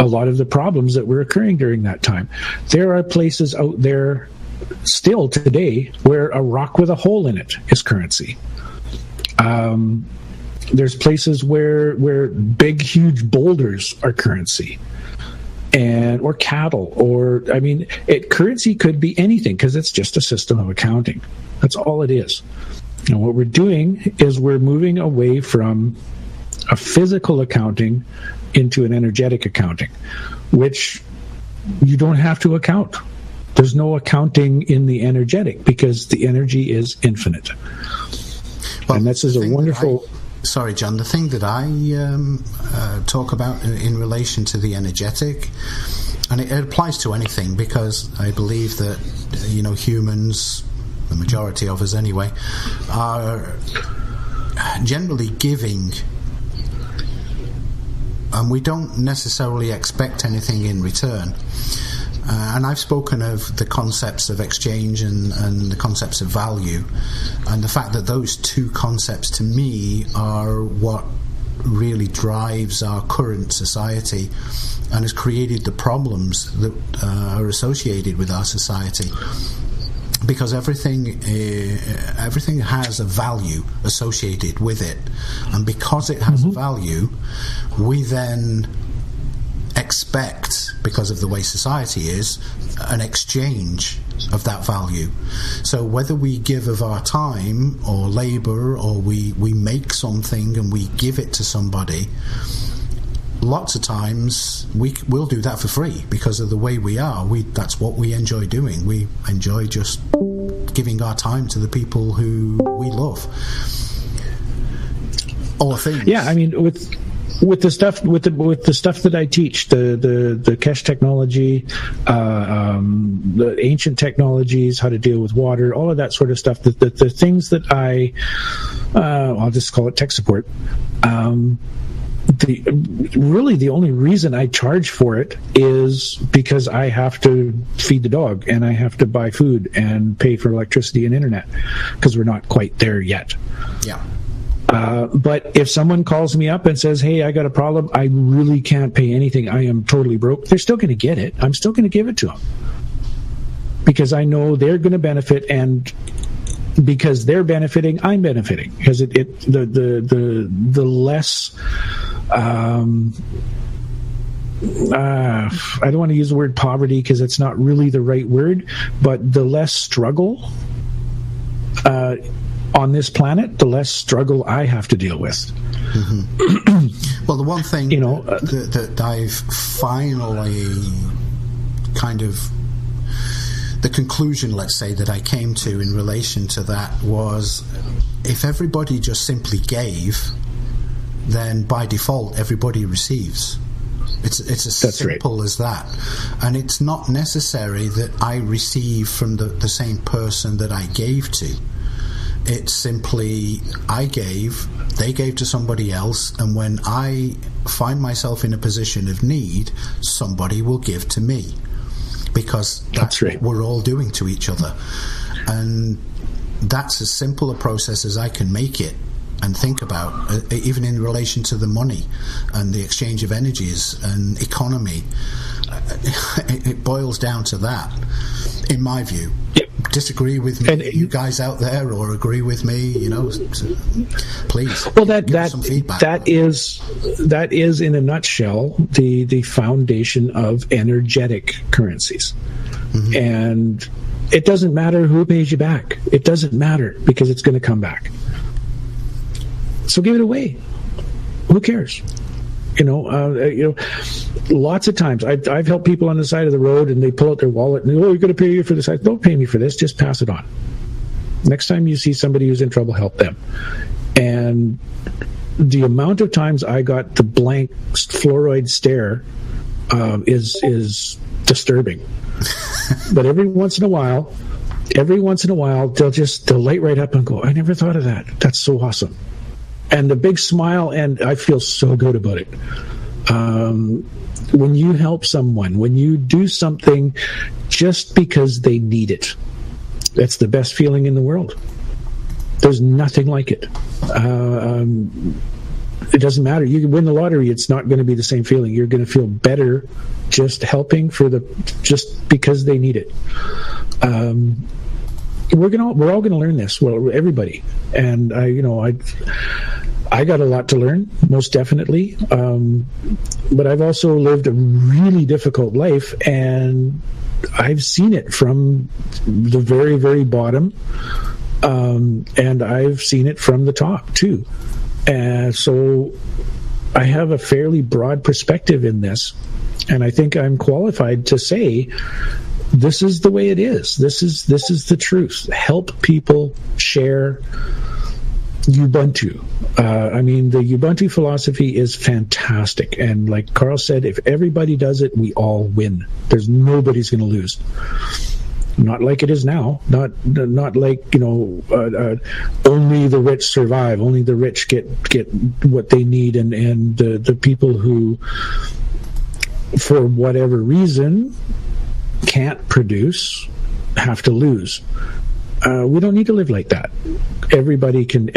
a lot of the problems that were occurring during that time. There are places out there still today where a rock with a hole in it is currency. There's places where big, huge boulders are currency, or cattle, currency could be anything because it's just a system of accounting. That's all it is. And what we're doing is we're moving away from a physical accounting into an energetic accounting, which you don't have to account. There's no accounting in the energetic because the energy is infinite. Well, and this is a wonderful... Sorry, John, the thing that I talk about in relation to the energetic, and it applies to anything, because I believe that, humans, the majority of us anyway, are generally giving, and we don't necessarily expect anything in return. And I've spoken of the concepts of exchange and the concepts of value, and the fact that those two concepts to me are what really drives our current society and has created the problems that are associated with our society. Because everything has a value associated with it, and because it has a value, we then expect, because of the way society is, an exchange of that value. So whether we give of our time or labor, or we make something and we give it to somebody, lots of times we'll do that for free because of the way we are. That's what we enjoy doing. We enjoy just giving our time to the people who we love. Or things. Yeah, I mean, with the stuff that I teach, the Kesh technology, the ancient technologies, how to deal with water, all of that sort of stuff, the things that I'll just call it tech support. The only reason I charge for it is because I have to feed the dog and I have to buy food and pay for electricity and internet, because we're not quite there yet. Yeah. But if someone calls me up and says, hey, I got a problem, I really can't pay anything, I am totally broke, they're still going to get it. I'm still going to give it to them. Because I know they're going to benefit, and because they're benefiting, I'm benefiting. Because the less... I don't want to use the word poverty because it's not really the right word, but the less struggle on this planet, the less struggle I have to deal with. Mm-hmm. Well, the one thing that I've finally kind of, the conclusion, let's say, that I came to in relation to that was, if everybody just simply gave, then by default everybody receives. It's as simple as that. And it's not necessary that I receive from the same person that I gave to. It's simply, I gave, they gave to somebody else, and when I find myself in a position of need, somebody will give to me. Because that's what we're all doing to each other. And that's as simple a process as I can make it and think about, even in relation to the money and the exchange of energies and economy. It boils down to that, in my view. Disagree with me, you guys out there, or agree with me, please. Well, that some feedback. That is in a nutshell the foundation of energetic currencies. Mm-hmm. And it doesn't matter who pays you back. It doesn't matter, because it's going to come back. So give it away. Who cares? Lots of times I've helped people on the side of the road, and they pull out their wallet and, you're going to pay you for this. Don't pay me for this. Just pass it on. Next time you see somebody who's in trouble, help them. And the amount of times I got the blank fluoride stare is disturbing. But every once in a while, they'll light right up and go, I never thought of that. That's so awesome. And the big smile, and I feel so good about it. When you help someone, when you do something just because they need it, that's the best feeling in the world. There's nothing like it. It doesn't matter. You can win the lottery, it's not going to be the same feeling. You're going to feel better just helping just because they need it. We're all going to learn this. Well, everybody. And I got a lot to learn, most definitely. But I've also lived a really difficult life, and I've seen it from the very, very bottom, and I've seen it from the top too. So I have a fairly broad perspective in this, and I think I'm qualified to say this is the way it is. This is the truth. Help people share Ubuntu. The Ubuntu philosophy is fantastic, and like Carl said, if everybody does it, we all win. Nobody's going to lose. Not like it is now. Not like only the rich survive. Only the rich get what they need, and the people who, for whatever reason, can't produce have to lose. We don't need to live like that. Everybody can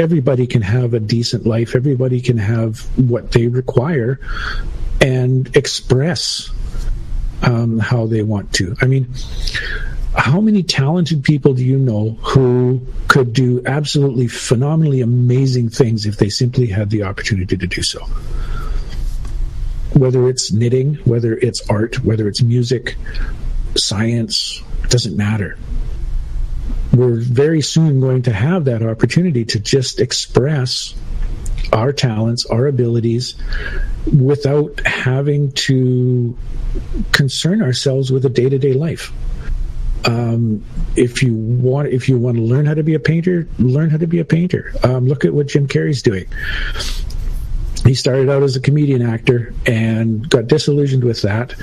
have a decent life. Everybody can have what they require and express how they want to. How many talented people do you know who could do absolutely phenomenally amazing things if they simply had the opportunity to do so? Whether it's knitting, whether it's art, whether it's music, science, it doesn't matter. We're very soon going to have that opportunity to just express our talents, our abilities, without having to concern ourselves with a day-to-day life. If you want to learn how to be a painter, learn how to be a painter. Look at what Jim Carrey's doing. He started out as a comedian actor and got disillusioned with that,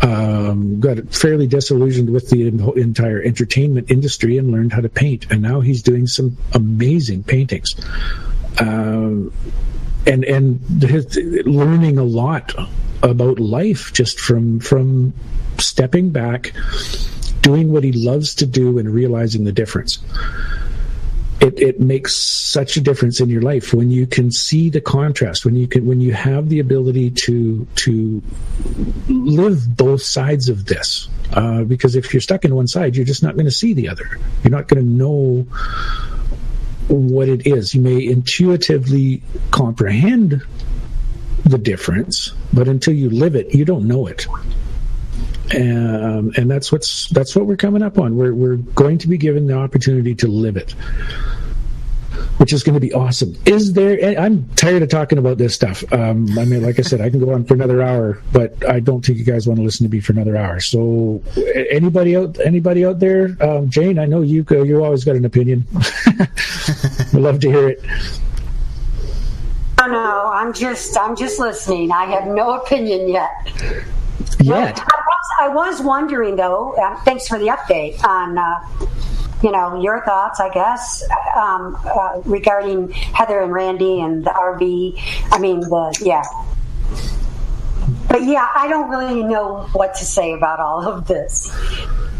got fairly disillusioned with the entire entertainment industry, and learned how to paint. And now he's doing some amazing paintings. And his, learning a lot about life just from stepping back, doing what he loves to do, and realizing the difference. It makes such a difference in your life when you can see the contrast, when you have the ability to live both sides of this. Because if you're stuck in one side, you're just not going to see the other. You're not going to know what it is. You may intuitively comprehend the difference, but until you live it, you don't know it. And that's what we're coming up on. We're going to be given the opportunity to live it, which is going to be awesome. I'm tired of talking about this stuff. Like I said, I can go on for another hour, but I don't think you guys want to listen to me for another hour. So anybody out there, Jane, I know you always got an opinion. I'd love to hear it. No, I'm just listening. I have no opinion yet. I was wondering, though, thanks for the update on, your thoughts, I guess, regarding Heather and Randy and the RV. But yeah, I don't really know what to say about all of this.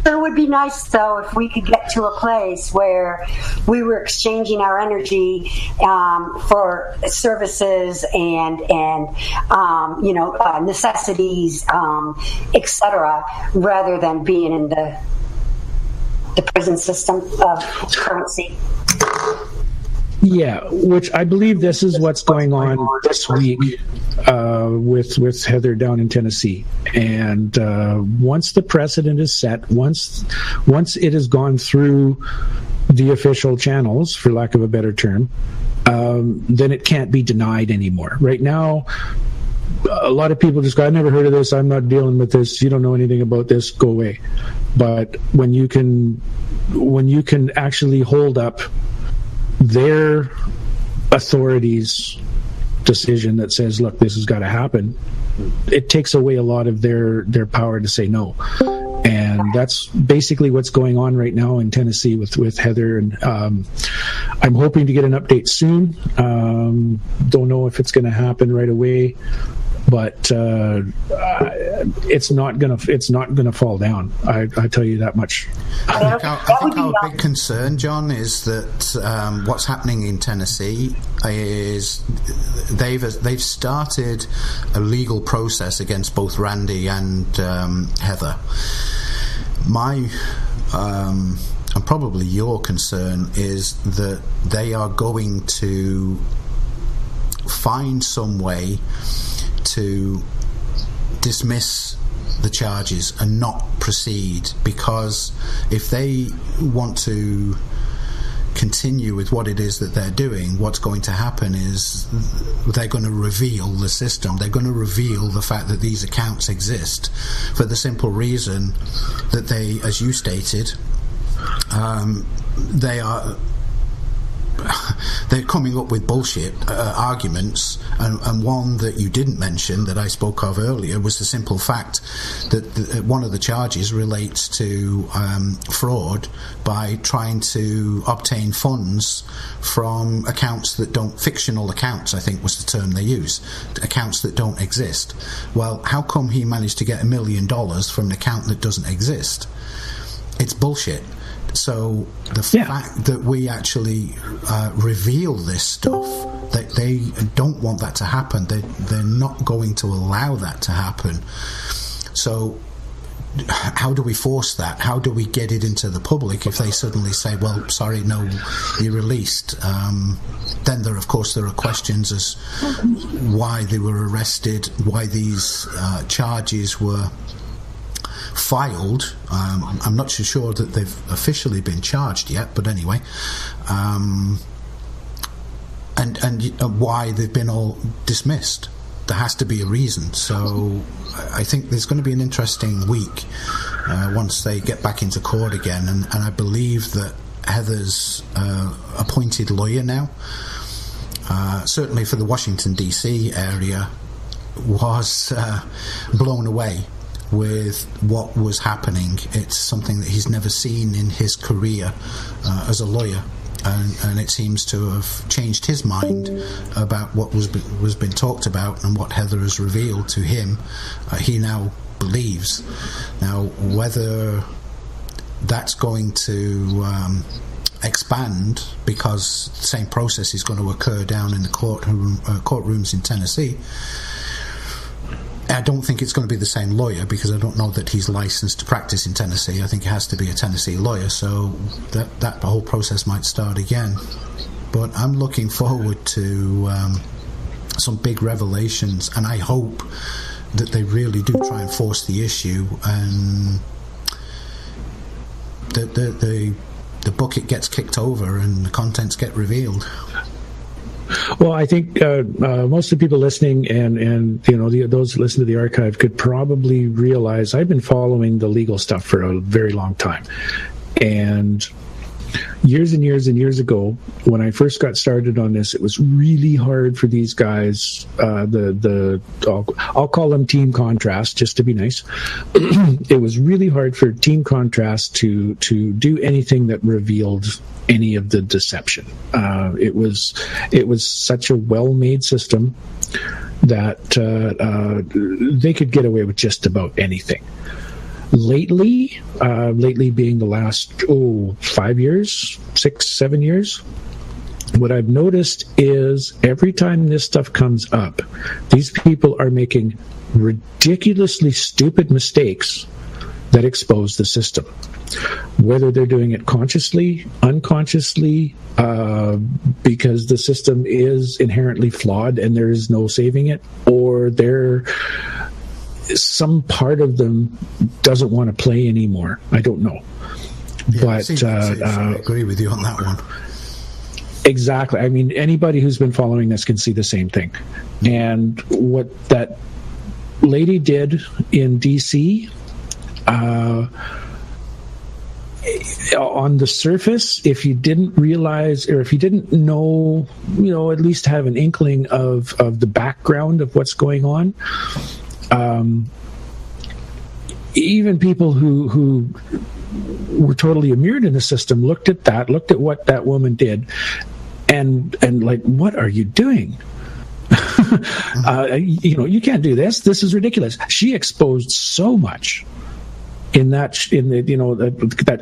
It would be nice, though, if we could get to a place where we were exchanging our energy for services and necessities, etc., rather than being in the prison system of currency. Yeah, which I believe this is what's going on this week with Heather down in Tennessee. And once the precedent is set, once it has gone through the official channels, for lack of a better term, then it can't be denied anymore. Right now, a lot of people just go, I've never heard of this, I'm not dealing with this, you don't know anything about this, go away. But when you can actually hold up their authority's decision that says, look, this has got to happen, it takes away a lot of their power to say no. And that's basically what's going on right now in Tennessee with Heather. And I'm hoping to get an update soon. Don't know if it's going to happen right away, but it's not gonna fall down. I tell you that much. I think our big concern, John, is that what's happening in Tennessee is they've started a legal process against both Randy and Heather. My and probably your concern is that they are going to find some way to dismiss the charges and not proceed, because if they want to continue with what it is that they're doing, what's going to happen is they're going to reveal the system. They're going to reveal the fact that these accounts exist, for the simple reason that they, as you stated, they're coming up with bullshit arguments, and one that you didn't mention that I spoke of earlier was the simple fact that one of the charges relates to fraud by trying to obtain funds from accounts that don't, fictional accounts I think was the term they use, accounts that don't exist. Well, how come he managed to get $1 million from an account that doesn't exist? It's bullshit. So the fact that we actually reveal this stuff, that they don't want that to happen, they're not going to allow that to happen. So how do we force that? How do we get it into the public if they suddenly say, well, sorry, no, you're released? Then there are questions as why they were arrested, why these charges were filed. I'm not so sure that they've officially been charged yet, but anyway, and why they've been all dismissed. There has to be a reason. So I think there's going to be an interesting week once they get back into court again, and I believe that Heather's appointed lawyer now, certainly for the Washington DC area, was blown away with what was happening. It's something that he's never seen in his career as a lawyer, and it seems to have changed his mind about what was been talked about and what Heather has revealed to him. He now believes. Now, whether that's going to expand because the same process is going to occur down in the courtrooms in Tennessee, I don't think it's going to be the same lawyer, because I don't know that he's licensed to practice in Tennessee. I think it has to be a Tennessee lawyer, so that whole process might start again. But I'm looking forward to some big revelations, and I hope that they really do try and force the issue, and the bucket gets kicked over and the contents get revealed. Well, I think most of the people listening and those who listen to the archive could probably realize I've been following the legal stuff for a very long time. And years and years and years ago, when I first got started on this, it was really hard for these guys, I'll call them Team Contrast, just to be nice. It was really hard for Team Contrast to do anything that revealed any of the deception. It was such a well-made system that they could get away with just about anything. Lately being the last 5 years, 6, 7 years, what I've noticed is every time this stuff comes up, these people are making ridiculously stupid mistakes that expose the system. Whether they're doing it consciously, unconsciously, because the system is inherently flawed and there is no saving it, or some part of them doesn't want to play anymore. I don't know. Yeah, but I agree with you on that one. Exactly. I mean, anybody who's been following this can see the same thing. And what that lady did in D.C., on the surface, if you didn't realize, or if you didn't know, at least have an inkling of the background of what's going on, even people who were totally immured in the system looked at what that woman did, and like, what are you doing? You can't do this. This is ridiculous. She exposed so much in that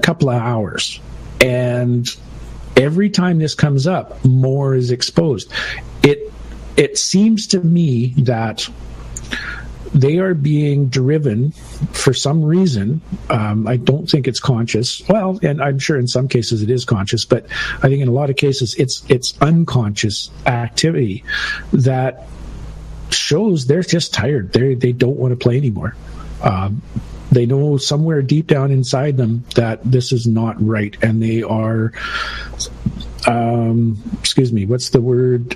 couple of hours, and every time this comes up, more is exposed. It seems to me that they are being driven for some reason. I don't think it's conscious. Well, and I'm sure in some cases it is conscious, but I think in a lot of cases it's unconscious activity that shows they're just tired. They don't want to play anymore. They know somewhere deep down inside them that this is not right, and they are, what's the word?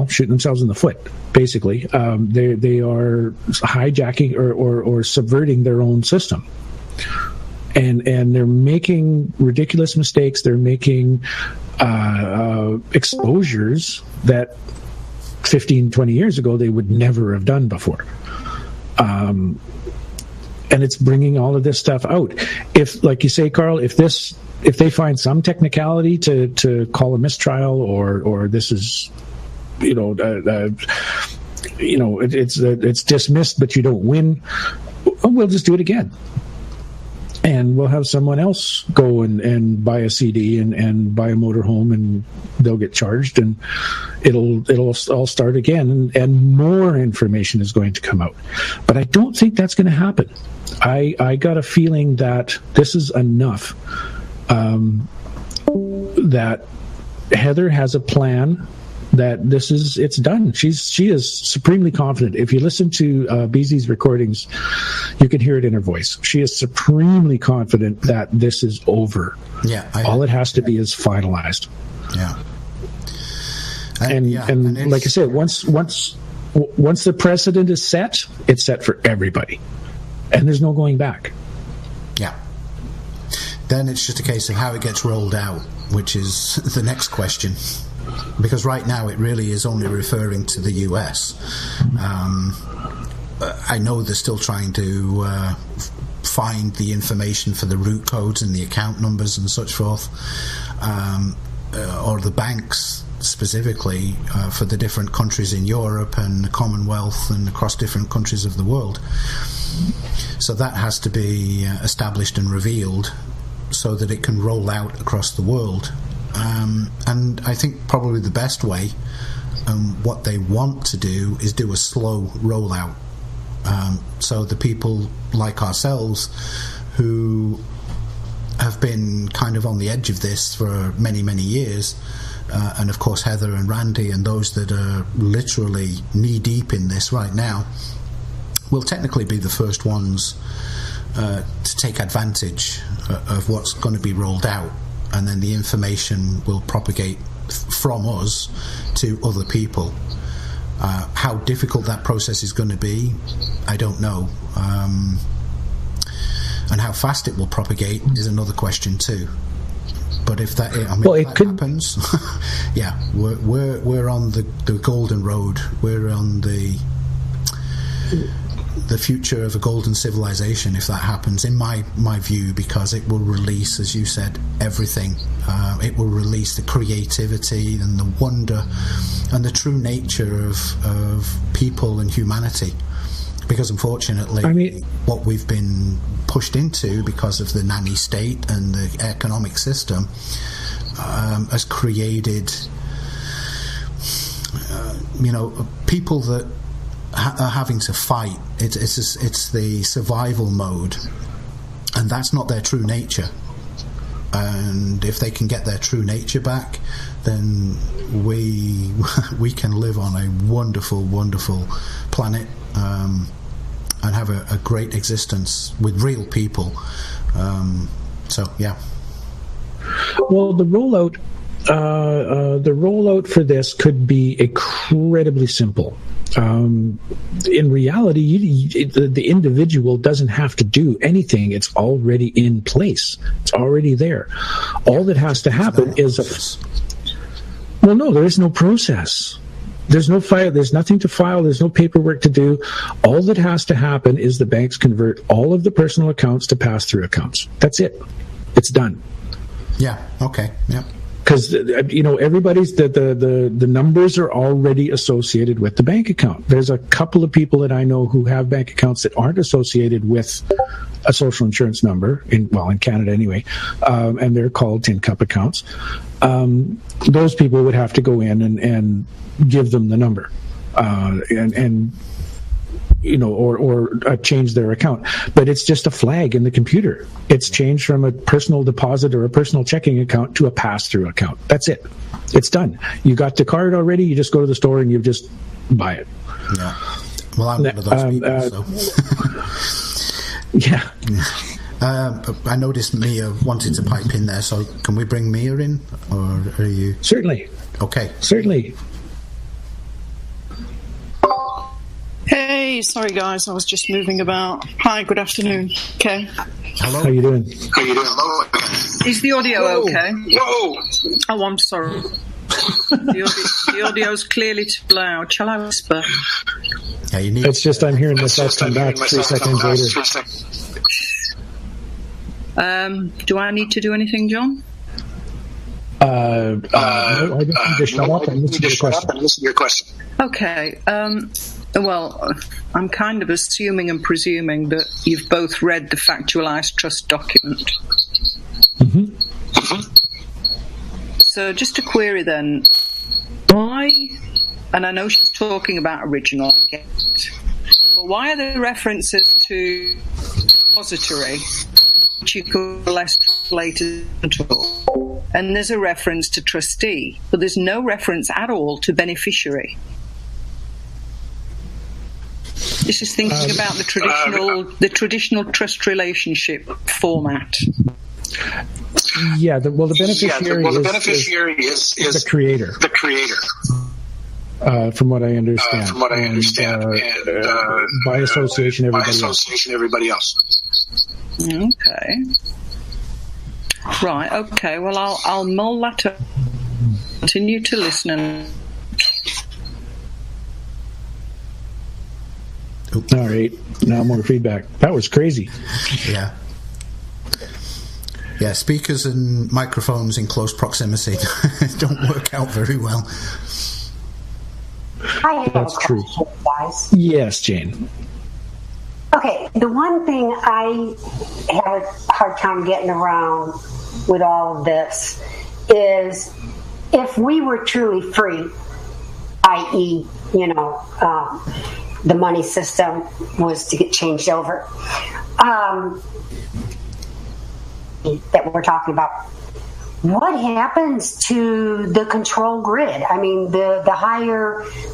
Shooting themselves in the foot, basically. They are hijacking or subverting their own system. And they're making ridiculous mistakes. They're making exposures that 15, 20 years ago they would never have done before. And it's bringing all of this stuff out. If, like you say, Carl, if they find some technicality to call a mistrial, or this is, it's dismissed, but you don't win, we'll just do it again. And we'll have someone else go and buy a CD and buy a motorhome, and they'll get charged, and it'll all start again, and more information is going to come out. But I don't think that's going to happen. I got a feeling that this is enough. That Heather has a plan. That it's done. She is supremely confident. If you listen to BZ's recordings, you can hear it in her voice. She is supremely confident that this is over. Yeah. All it has to be is finalized. Yeah. And like I said, once the precedent is set, it's set for everybody, and there's no going back. Yeah. Then it's just a case of how it gets rolled out, which is the next question. Because right now it really is only referring to the US. I know they're still trying to find the information for the root codes and the account numbers and such forth, or the banks specifically for the different countries in Europe and the Commonwealth and across different countries of the world. So that has to be established and revealed so that it can roll out across the world. And I think probably the best way, what they want to do, is do a slow rollout. So the people like ourselves who have been kind of on the edge of this for many, many years, and of course Heather and Randy and those that are literally knee-deep in this right now, will technically be the first ones to take advantage of what's going to be rolled out. And then the information will propagate from us to other people. How difficult that process is going to be, I don't know. And how fast it will propagate is another question too. But if that, happens, yeah, we're on the golden road. We're on the future of a golden civilization if that happens, in my view, because it will release, as you said, everything. It will release the creativity and the wonder and the true nature of people and humanity. Because unfortunately, what we've been pushed into because of the nanny state and the economic system has created people that are having to fight. It's the survival mode, and that's not their true nature. And if they can get their true nature back, then we can live on a wonderful, wonderful planet, and have a great existence with real people. So yeah. Well, the rollout for this could be incredibly simple. In reality, the individual doesn't have to do anything. It's already in place. It's already there. All that has to happen is well, no, there is no process. There's no file. There's nothing to file. There's no paperwork to do. All that has to happen is the banks convert all of the personal accounts to pass-through accounts. That's it. It's done. Yeah. Okay. Yeah. Because everybody's the numbers are already associated with the bank account. There's a couple of people that I know who have bank accounts that aren't associated with a social insurance number in Canada anyway, and they're called tin cup accounts. Those people would have to go in and give them the number, or change their account. But it's just a flag in the computer. It's changed from a personal deposit or a personal checking account to a pass-through account. That's it. It's done. You got the card already. You just go to the store and you just buy it. Yeah. Well, I'm one of those people, so. Yeah. I noticed Mia wanted to pipe in there, so can we bring Mia in, or are you? Certainly. Okay. Certainly. Hey, sorry guys, I was just moving about. Hi, good afternoon. Okay. Hello. How you doing? Hello. Is the audio okay? Whoa. Oh, I'm sorry. The audio's clearly too loud. Shall I whisper? Yeah, you need. It's just I'm hearing myself come back 3 seconds later. Do I need to do anything, John? No, I just need to shut up and listen to your question. Okay. Well, I'm kind of assuming and presuming that you've both read the factualized trust document. Mm-hmm. So just a query then. Why, and I know she's talking about original, I get it, but why are there references to depository, which you could less later all, and there's a reference to trustee, but there's no reference at all to beneficiary? This is thinking about the traditional trust relationship format. Yeah, the beneficiary is the creator. The creator. From what I understand. By association, everybody else. Okay. Right. Okay. Well, I'll mull that up. Continue to listen and. All right, now more feedback. That was crazy. Yeah. Yeah, speakers and microphones in close proximity don't work out very well. That's true. Guys. Yes, Jane. Okay, the one thing I have a hard time getting around with all of this is if we were truly free, i.e., the money system was to get changed over, that we're talking about, what happens to the control grid? I mean, the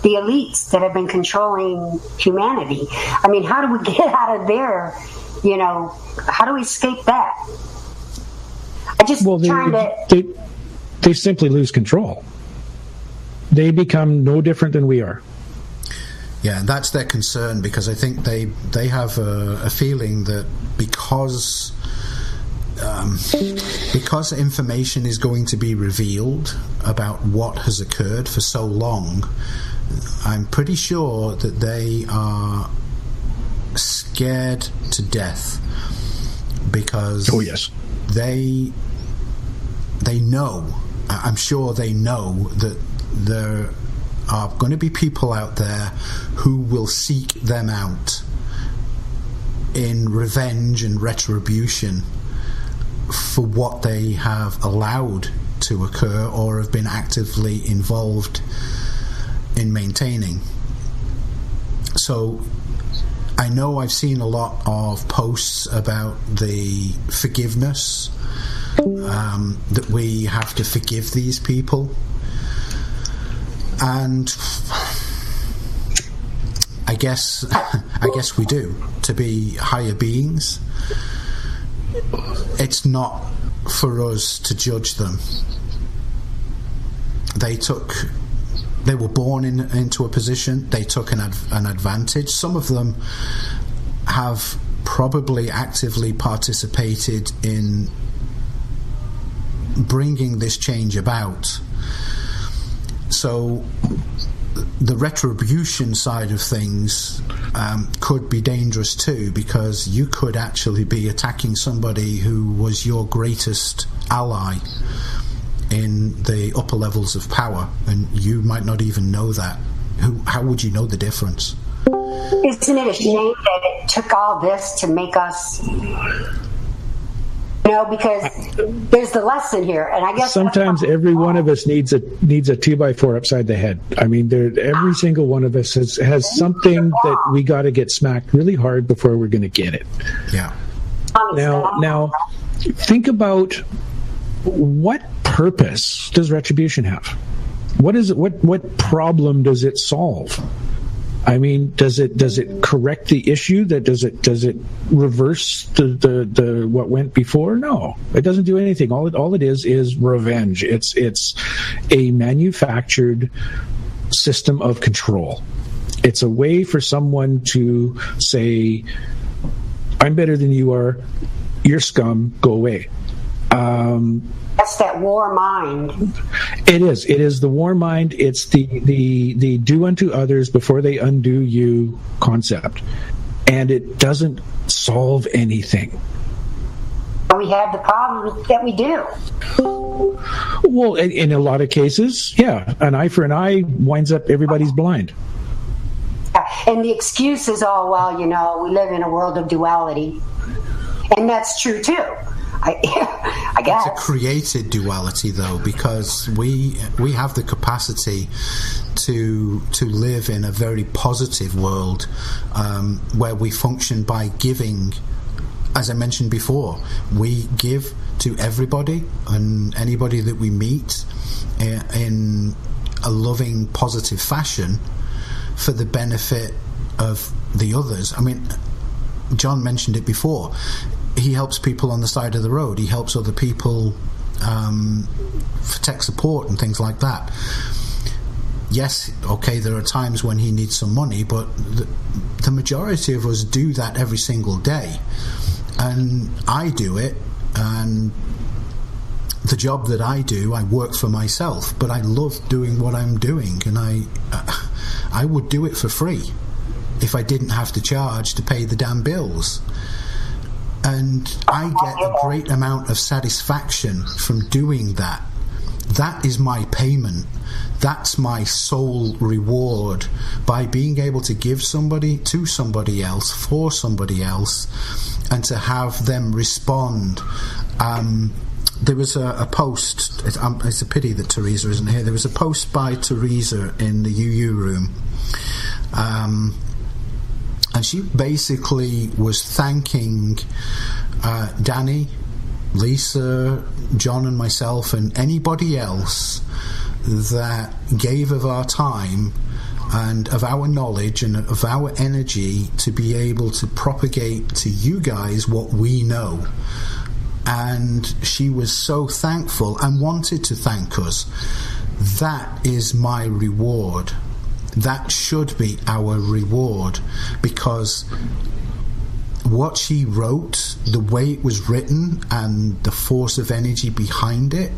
elites that have been controlling humanity. I mean, how do we get out of there? How do we escape that? They simply lose control. They become no different than we are. Yeah, that's their concern, because I think they have a feeling that because information is going to be revealed about what has occurred for so long, I'm pretty sure that they are scared to death, because they know, I'm sure they know that there are going to be people out there who will seek them out in revenge and retribution for what they have allowed to occur or have been actively involved in maintaining. So I know I've seen a lot of posts about the forgiveness, that we have to forgive these people. And I guess we do, to be higher beings. It's not for us to judge them. They were born into a position. They took an advantage. Some of them have probably actively participated in bringing this change about. So the retribution side of things could be dangerous too, because you could actually be attacking somebody who was your greatest ally in the upper levels of power, and you might not even know that. How would you know the difference? Isn't it a shame that it took all this to make us... because there's the lesson here, and I guess sometimes every one of us needs a 2x4 upside the head. I mean, every single one of us has something that we got to get smacked really hard before we're going to get it. Yeah. Now, think about what purpose does retribution have? What is it? What problem does it solve? I mean, does it correct the issue? Does it reverse the what went before? No, it doesn't do anything. All it is revenge. It's a manufactured system of control. It's a way for someone to say, "I'm better than you are. You're scum. Go away." That's that war mind. It is the war mind. It's the do unto others before they undo you concept, and it doesn't solve anything. We have the problem that we do. Well, in a lot of cases, yeah, an eye for an eye winds up everybody's blind. And the excuse is, we live in a world of duality, and that's true too. I guess it's a created duality, though, because we have the capacity to live in a very positive world where we function by giving. As I mentioned before, we give to everybody and anybody that we meet in a loving, positive fashion for the benefit of the others. I mean, John mentioned it before. He helps people on the side of the road. He helps other people for tech support and things like that. Yes, okay, there are times when he needs some money, but the majority of us do that every single day. And I do it, and the job that I do, I work for myself, but I love doing what I'm doing, and I would do it for free if I didn't have to charge to pay the damn bills. And I get a great amount of satisfaction from doing that. That is my payment. That's my sole reward, by being able to give somebody to somebody else, for somebody else, and to have them respond. There was a post, it's a pity that Teresa isn't here, there was a post by Teresa in the UU room, and she basically was thanking Danny, Lisa, John and myself and anybody else that gave of our time and of our knowledge and of our energy to be able to propagate to you guys what we know. And she was so thankful and wanted to thank us. That is my reward. That should be our reward, because what she wrote, the way it was written and the force of energy behind it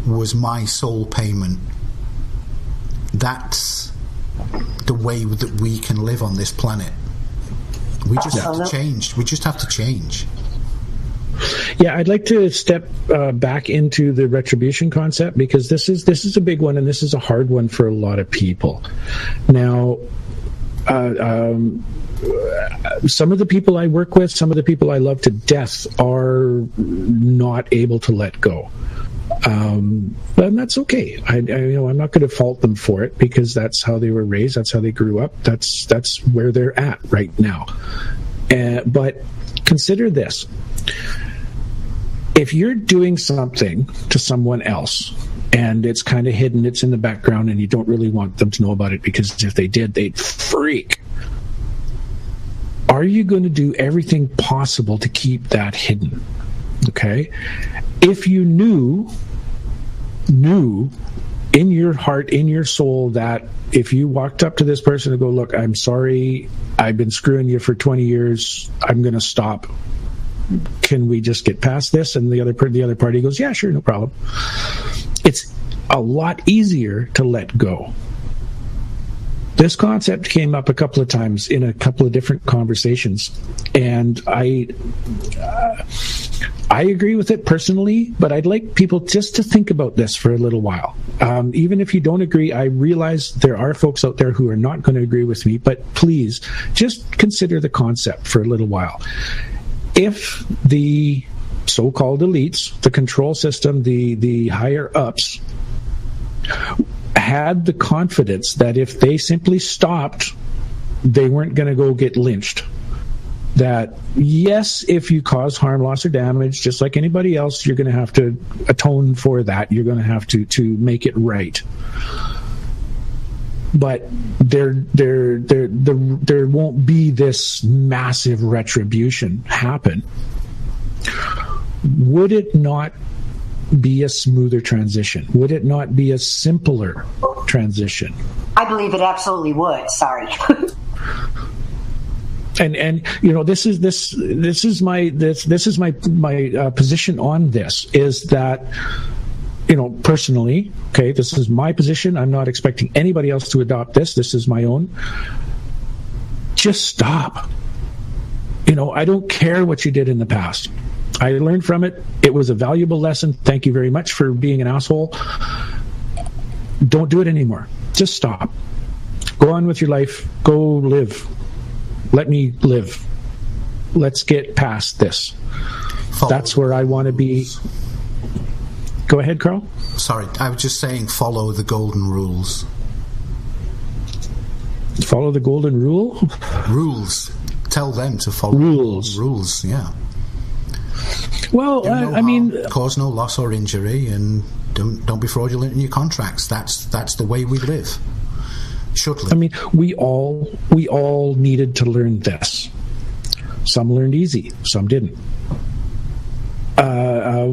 was my soul payment. That's the way that we can live on this planet. We just have to change. We just have to change. Yeah, I'd like to step back into the retribution concept, because this is a big one, and this is a hard one for a lot of people. Now, some of the people I work with, some of the people I love to death, are not able to let go. And that's okay. I'm not going to fault them for it, because that's how they were raised. That's how they grew up. That's where they're at right now. But consider this. If you're doing something to someone else and it's kind of hidden, it's in the background, and you don't really want them to know about it, because if they did, they'd freak. Are you going to do everything possible to keep that hidden? Okay? If you knew in your heart, in your soul, that if you walked up to this person and go, look, I'm sorry, I've been screwing you for 20 years, I'm going to stop. Can we just get past this? And the other party goes, yeah, sure, no problem. It's a lot easier to let go. This concept came up a couple of times in a couple of different conversations, and I agree with it personally, but I'd like people just to think about this for a little while. Even if you don't agree, I realize there are folks out there who are not going to agree with me, but please just consider the concept for a little while. If the so-called elites, the control system, the higher ups, had the confidence that if they simply stopped, they weren't going to go get lynched. That, yes, if you cause harm, loss, or damage, just like anybody else, you're going to have to atone for that. You're going to have to make it right. But there won't be this massive retribution happen. Would it not be a smoother transition? Would it not be a simpler transition? I believe it absolutely would. Sorry. And this is my position on this, is that, personally, okay, this is my position. I'm not expecting anybody else to adopt this. This is my own. Just stop. I don't care what you did in the past. I learned from it. It was a valuable lesson. Thank you very much for being an asshole. Don't do it anymore. Just stop. Go on with your life. Go live. Let me live. Let's get past this. That's where I want to be. Go ahead, Carl. Sorry, I was just saying follow the golden rules. Follow the golden rule? Rules. Tell them to follow rules, yeah. Well, cause no loss or injury, and don't be fraudulent in your contracts. That's the way we live. Should live. We all needed to learn this. Some learned easy, some didn't.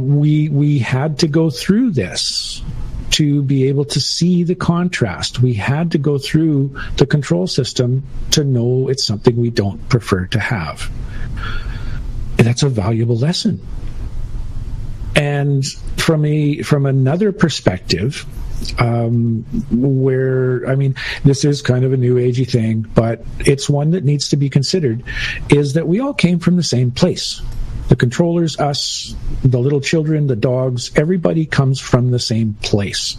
We had to go through this to be able to see the contrast. We had to go through the control system to know it's something we don't prefer to have. And that's a valuable lesson. And from another perspective, this is kind of a new agey thing, but it's one that needs to be considered, is that we all came from the same place. The controllers, us, the little children, the dogs, everybody comes from the same place.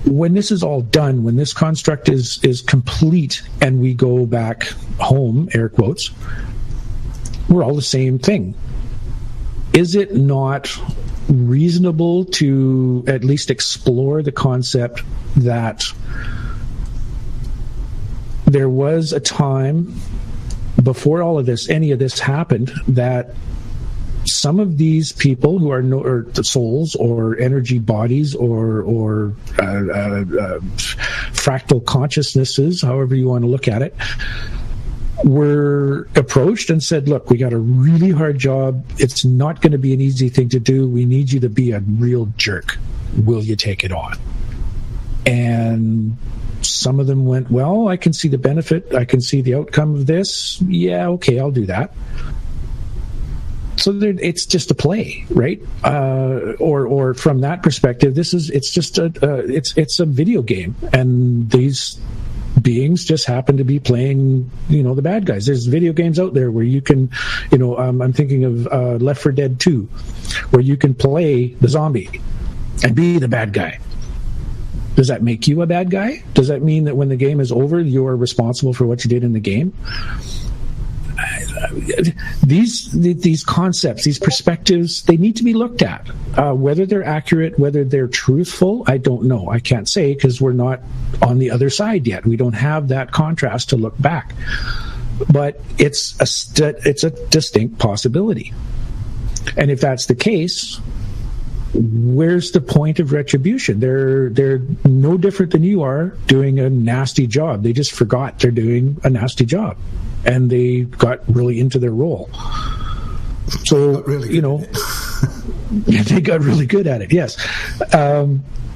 When this is all done, when this construct is complete and we go back home, air quotes, we're all the same thing. Is it not reasonable to at least explore the concept that there was a time before all of this, any of this happened, that some of these people who are or souls or energy bodies or fractal consciousnesses, however you want to look at it, were approached and said, look, we got a really hard job. It's not going to be an easy thing to do. We need you to be a real jerk. Will you take it on? And some of them went, well, I can see the benefit. I can see the outcome of this. Yeah, okay, I'll do that. So it's just a play, right? Or from that perspective, it's a video game, and these beings just happen to be playing, the bad guys. There's video games out there where you can, I'm thinking of Left 4 Dead 2, where you can play the zombie and be the bad guy. Does that make you a bad guy? Does that mean that when the game is over, you are responsible for what you did in the game? these concepts, these perspectives, they need to be looked at. Whether they're accurate, whether they're truthful, I don't know. I can't say, because we're not on the other side yet. We don't have that contrast to look back. But it's a distinct possibility. And if that's the case, where's the point of retribution? They're no different than you are doing a nasty job. They just forgot they're doing a nasty job, and they got really into their role. So, really you know, they got really good at it, yes.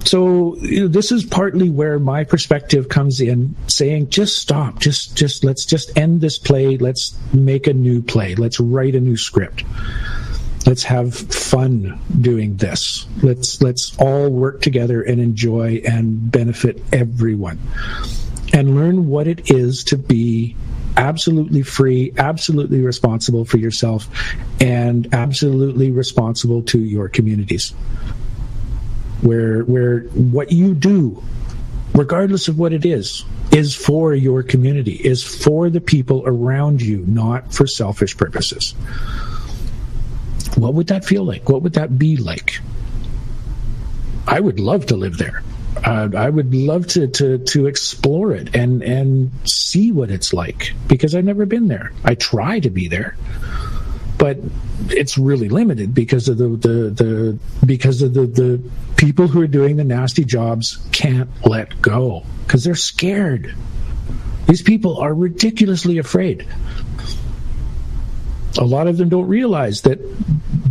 So, you know, this is partly where my perspective comes in, saying, just stop, just let's just end this play, let's make a new play, let's write a new script. Let's have fun doing this. Let's all work together and enjoy and benefit everyone. And learn what it is to be absolutely free, absolutely responsible for yourself, and absolutely responsible to your communities. Where what you do, regardless of what it is for your community, is for the people around you, not for selfish purposes. What would that feel like? What would that be like? I would love to live there. I would love to explore it and see what it's like, because I've never been there. I try to be there, but it's really limited because of the people who are doing the nasty jobs can't let go because they're scared. These people are ridiculously afraid. A lot of them don't realize that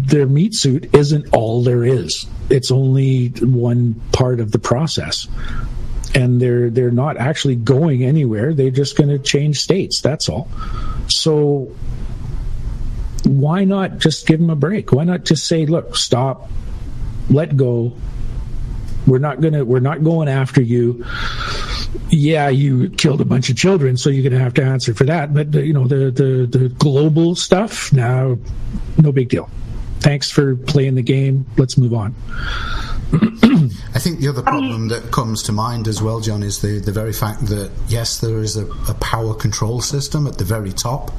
their meat suit isn't all there is. It's only one part of the process. And they're not actually going anywhere. They're just going to change states, that's all. So why not just give them a break? Why not just say, look, stop, let go. We're not going after you. Yeah, you killed a bunch of children, so you're going to have to answer for that. But the global stuff, no big deal. Thanks for playing the game. Let's move on. I think the other problem that comes to mind as well, John, is the very fact that, yes, there is a power control system at the very top,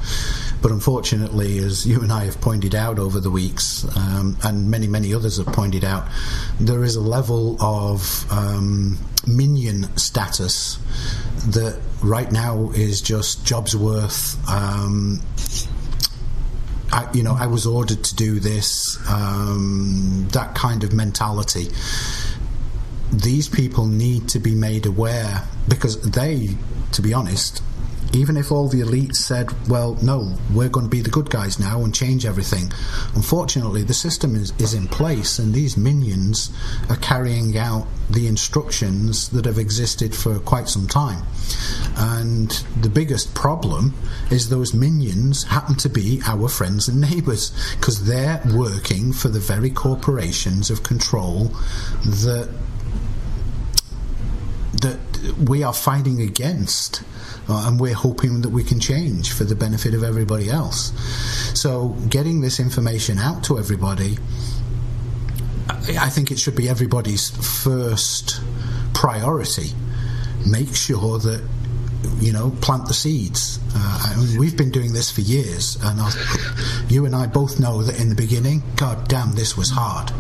but unfortunately, as you and I have pointed out over the weeks, and many, many others have pointed out, there is a level of minion status that right now is just jobs worth. I was ordered to do this, that kind of mentality. These people need to be made aware, because they, to be honest, even if all the elites said, well, no, we're going to be the good guys now and change everything, unfortunately the system is in place, and these minions are carrying out the instructions that have existed for quite some time. And the biggest problem is those minions happen to be our friends and neighbours, because they're working for the very corporations of control that we are fighting against, and we're hoping that we can change for the benefit of everybody else. So getting this information out to everybody, I think it should be everybody's first priority. Make sure that, plant the seeds. We've been doing this for years, and you and I both know that in the beginning, God damn, this was hard,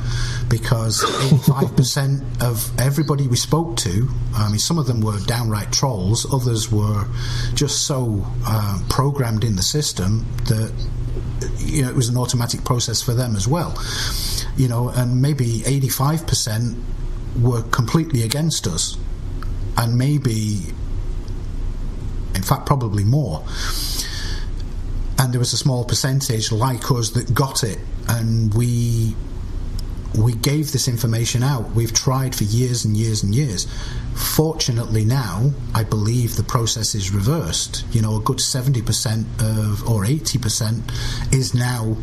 because 85% of everybody we spoke to, some of them were downright trolls, others were just so programmed in the system that it was an automatic process for them as well. And maybe 85% were completely against us, and maybe, in fact, probably more. And there was a small percentage like us that got it, and we gave this information out. We've tried for years and years and years. Fortunately now, I believe the process is reversed. A good 70% or 80% is now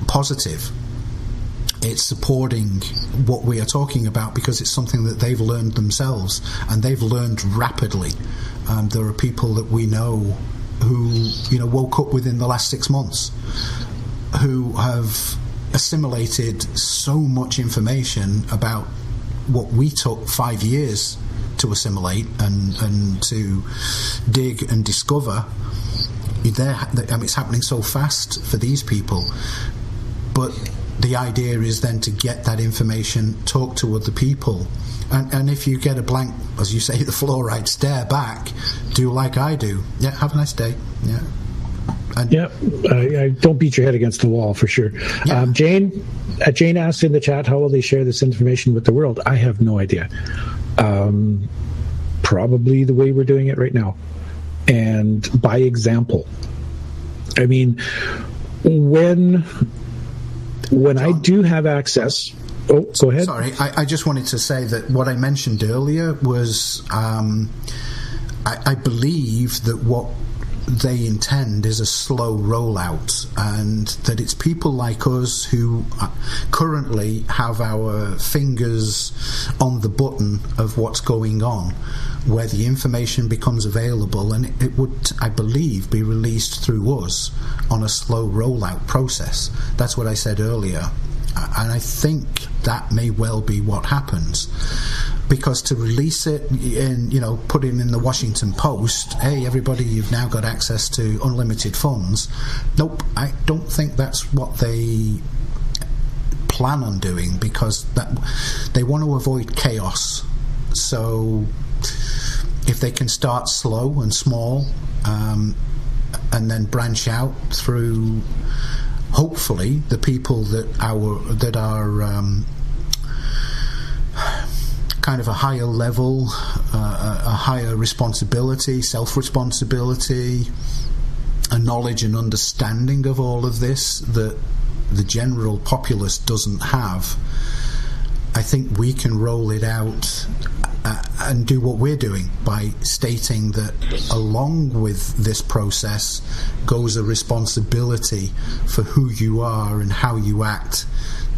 positive. It's supporting what we are talking about, because it's something that they've learned themselves, and they've learned rapidly. There are people that we know who woke up within the last 6 months, who have assimilated so much information about what we took 5 years to assimilate and to dig and discover. it's happening so fast for these people, but the idea is then to get that information, talk to other people, and if you get a blank, as you say, the fluoride stare back, do like I do. Yeah, have a nice day. Yeah. Don't beat your head against the wall, for sure. Yeah. Jane asked in the chat, how will they share this information with the world? I have no idea. Probably the way we're doing it right now, and by example. I mean, when John, I do have access. Oh, go ahead. Sorry, I just wanted to say that what I mentioned earlier was I believe that what they intend is a slow rollout, and that it's people like us who currently have our fingers on the button of what's going on, where the information becomes available, and it would, I believe, be released through us on a slow rollout process. That's what I said earlier, and I think that may well be what happens. Because to release it and, put it in the Washington Post, hey, everybody, you've now got access to unlimited funds. Nope, I don't think that's what they plan on doing, because they want to avoid chaos. So if they can start slow and small, and then branch out through, hopefully, the people that are kind of a higher level, a higher responsibility, self-responsibility, a knowledge and understanding of all of this that the general populace doesn't have. I think we can roll it out and do what we're doing by stating that along with this process goes a responsibility for who you are and how you act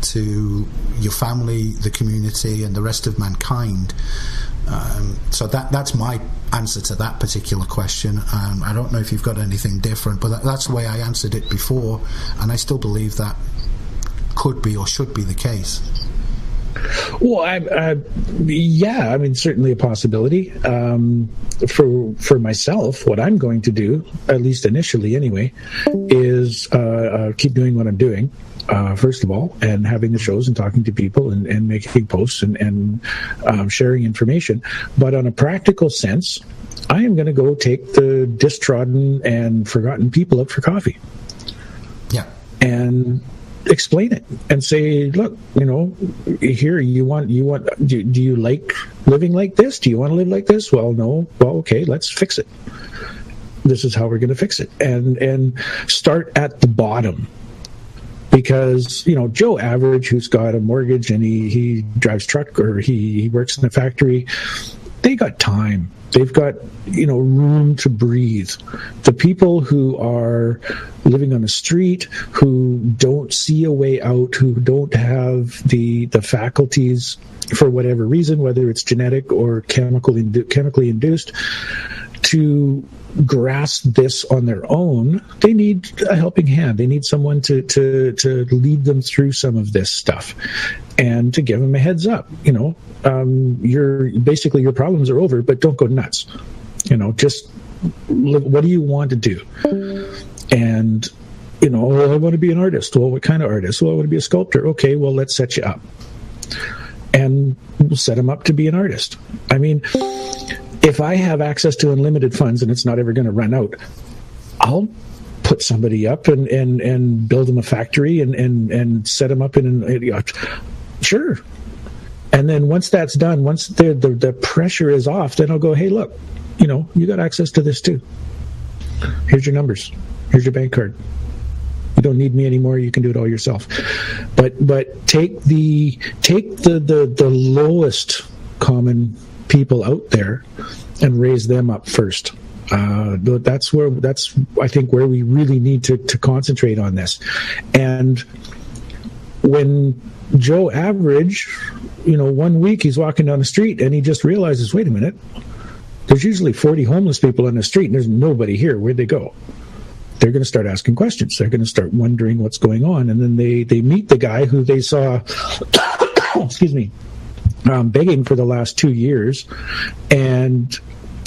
to your family, the community, and the rest of mankind. So that's my answer to that particular question. I don't know if you've got anything different, but that's the way I answered it before, and I still believe that could be or should be the case. Well, certainly a possibility. For myself, what I'm going to do, at least initially anyway, is keep doing what I'm doing. First of all, and having the shows and talking to people and making posts and sharing information. But on a practical sense, I am going to go take the distrodden and forgotten people up for coffee. Yeah. And explain it and say, look, here, do you like living like this? Do you want to live like this? Well, no. Well, okay, let's fix it. This is how we're going to fix it. And start at the bottom. Because, Joe Average, who's got a mortgage and he drives truck, or he works in a factory, they got time. They've got, room to breathe. The people who are living on the street, who don't see a way out, who don't have the faculties for whatever reason, whether it's genetic or chemically induced, to grasp this on their own, they need a helping hand. They need someone to lead them through some of this stuff and to give them a heads up. Your problems are over, but don't go nuts. Just live, what do you want to do? And I want to be an artist. Well, what kind of artist? Well, I want to be a sculptor. Okay, well, let's set you up, and we'll set them up to be an artist. I mean, if I have access to unlimited funds and it's not ever going to run out, I'll put somebody up and build them a factory and set them up sure. And then once that's done, once the pressure is off, then I'll go, hey, look, you got access to this too. Here's your numbers. Here's your bank card. You don't need me anymore. You can do it all yourself. But take the lowest common people out there and raise them up first. That's I think where we really need to concentrate on this. And when Joe Average, 1 week he's walking down the street and he just realizes, wait a minute, there's usually 40 homeless people on the street and there's nobody here. Where'd they go? They're going to start asking questions. They're going to start wondering what's going on. And then they meet the guy who they saw, excuse me, begging for the last 2 years. And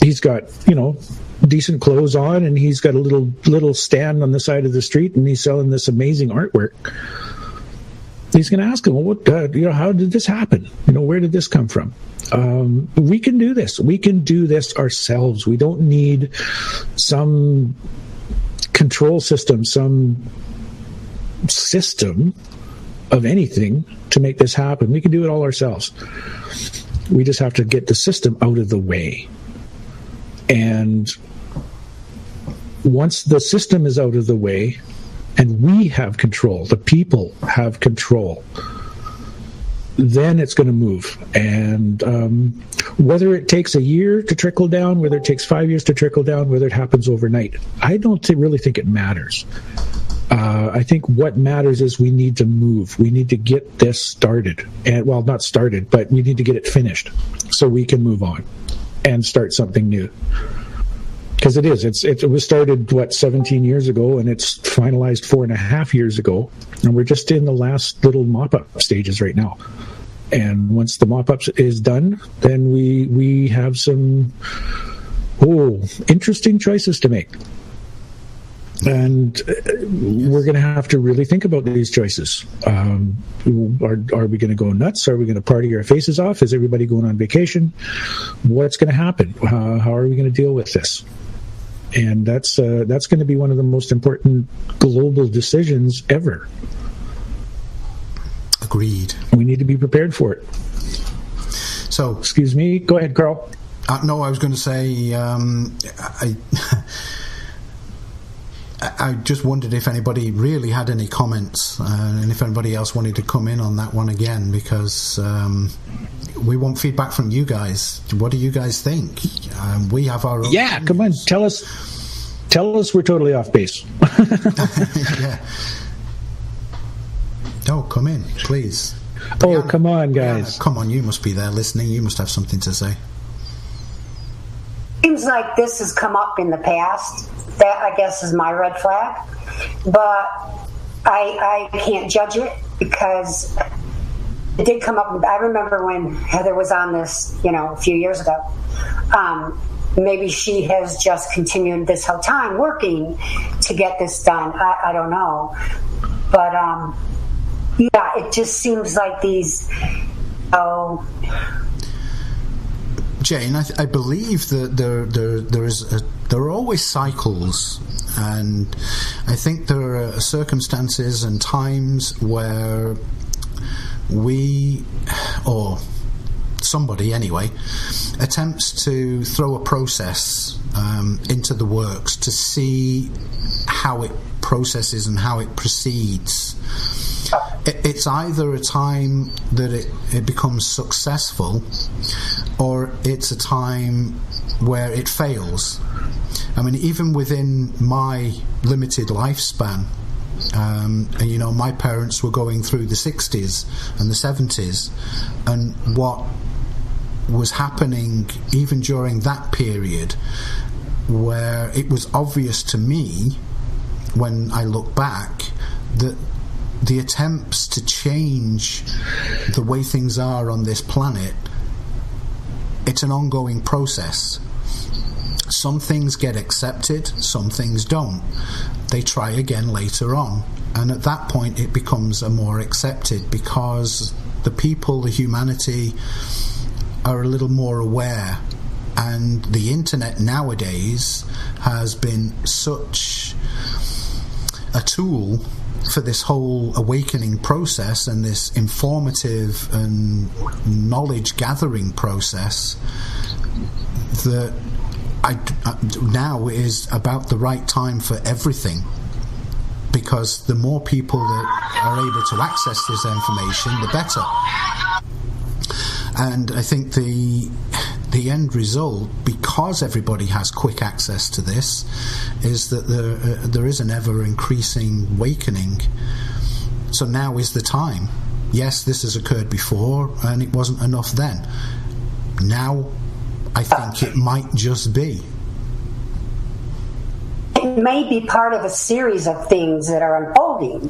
he's got, decent clothes on, and he's got a little stand on the side of the street, and he's selling this amazing artwork. He's going to ask him, well, what, how did this happen? Where did this come from? We can do this. We can do this ourselves. We don't need some control system, some system of anything to make this happen. We can do it all ourselves. We just have to get the system out of the way. And once the system is out of the way and we have control, the people have control, then it's going to move. And whether it takes a year to trickle down, whether it takes 5 years to trickle down, whether it happens overnight, I don't really think it matters. I think what matters is we need to move. We need to get this started. And, well, not started, but we need to get it finished so we can move on and start something new. Because it was started, 17 years ago, and it's finalized 4.5 years ago. And we're just in the last little mop-up stages right now. And once the mop-up is done, then we have some interesting choices to make. And we're going to have to really think about these choices. Are we going to go nuts? Are we going to party our faces off? Is everybody going on vacation? What's going to happen? How are we going to deal with this? And that's going to be one of the most important global decisions ever. Agreed. We need to be prepared for it. So, excuse me. Go ahead, Carl. No, I was going to say, I just wondered if anybody really had any comments, and if anybody else wanted to come in on that one again, because we want feedback from you guys. What do you guys think? We have our own. Yeah, come on, tell us we're totally off base. Yeah. Oh, come in, please. Brianna, come on, guys. Brianna, come on, you must be there listening. You must have something to say. Seems like this has come up in the past. That, I guess, is my red flag. But I can't judge it because it did come up. I remember when Heather was on this, a few years ago. Maybe she has just continued this whole time working to get this done. I don't know. But, yeah, it just seems like these... Jane, I believe that there are always cycles, and I think there are circumstances and times where we, or somebody anyway, attempts to throw a process into the works to see how it processes and how it proceeds. It's either a time that it becomes successful, or it's a time where it fails. I mean, even within my limited lifespan, my parents were going through the 60s and the 70s, and what was happening even during that period, where it was obvious to me when I look back that the attempts to change the way things are on this planet, it's an ongoing process. Some things get accepted, some things don't. They try again later on, and at that point it becomes a more accepted, because the people, the humanity, are a little more aware. And the internet nowadays has been such a tool for this whole awakening process and this informative and knowledge gathering process, that now is about the right time for everything, because the more people that are able to access this information, the better. And I think the end result, because everybody has quick access to this, is that there is an ever-increasing awakening. So now is the time. Yes, this has occurred before, and it wasn't enough then. Now, I think it might just be. It may be part of a series of things that are unfolding,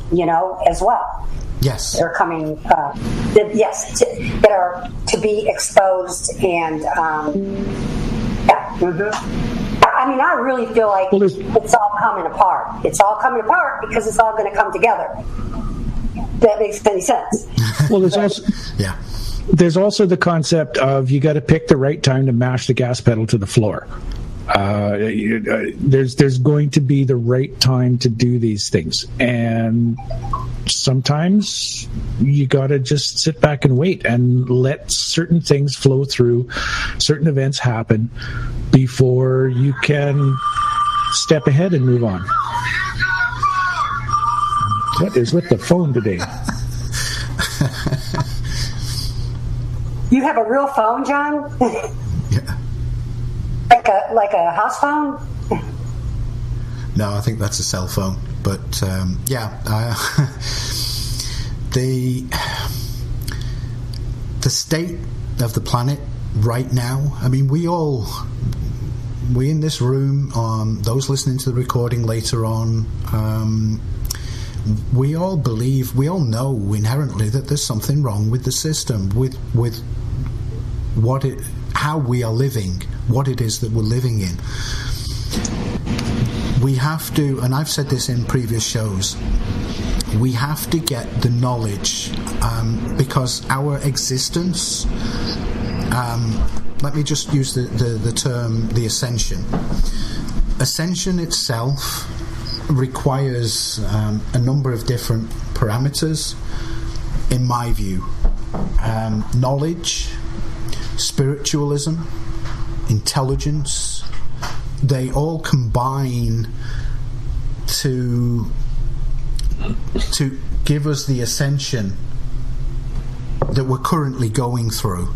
as well. Yes. They're coming, that are to be exposed, and, I mean, I really feel like it's all coming apart. It's all coming apart because it's all going to come together. If that makes any sense. Well, there's also the concept of you got to pick the right time to mash the gas pedal to the floor. There's going to be the right time to do these things, and sometimes you got to just sit back and wait and let certain things flow through, certain events happen before you can step ahead and move on. What is with the phone today? You have a real phone, John? Yeah. Like a house phone? No, I think that's a cell phone. But the state of the planet right now. I mean, we in this room, those listening to the recording later on, we all know inherently that there's something wrong with the system, with how we are living, what it is that we're living in. We have to, and I've said this in previous shows, we have to get the knowledge, because our existence, let me just use the term, the ascension. Ascension itself requires a number of different parameters, in my view. Knowledge, spiritualism, intelligence, they all combine to give us the ascension that we're currently going through.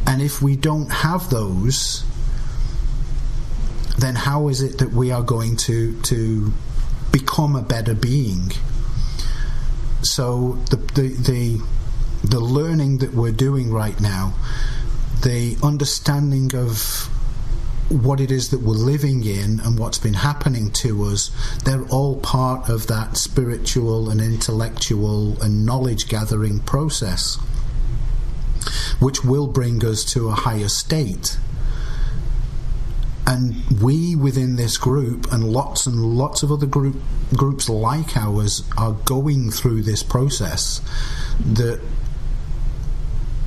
And if we don't have those, then how is it that we are going to become a better being? So the learning that we're doing right now, the understanding of what it is that we're living in and what's been happening to us, they're all part of that spiritual and intellectual and knowledge gathering process, which will bring us to a higher state. And we within this group and lots of other groups like ours are going through this process, that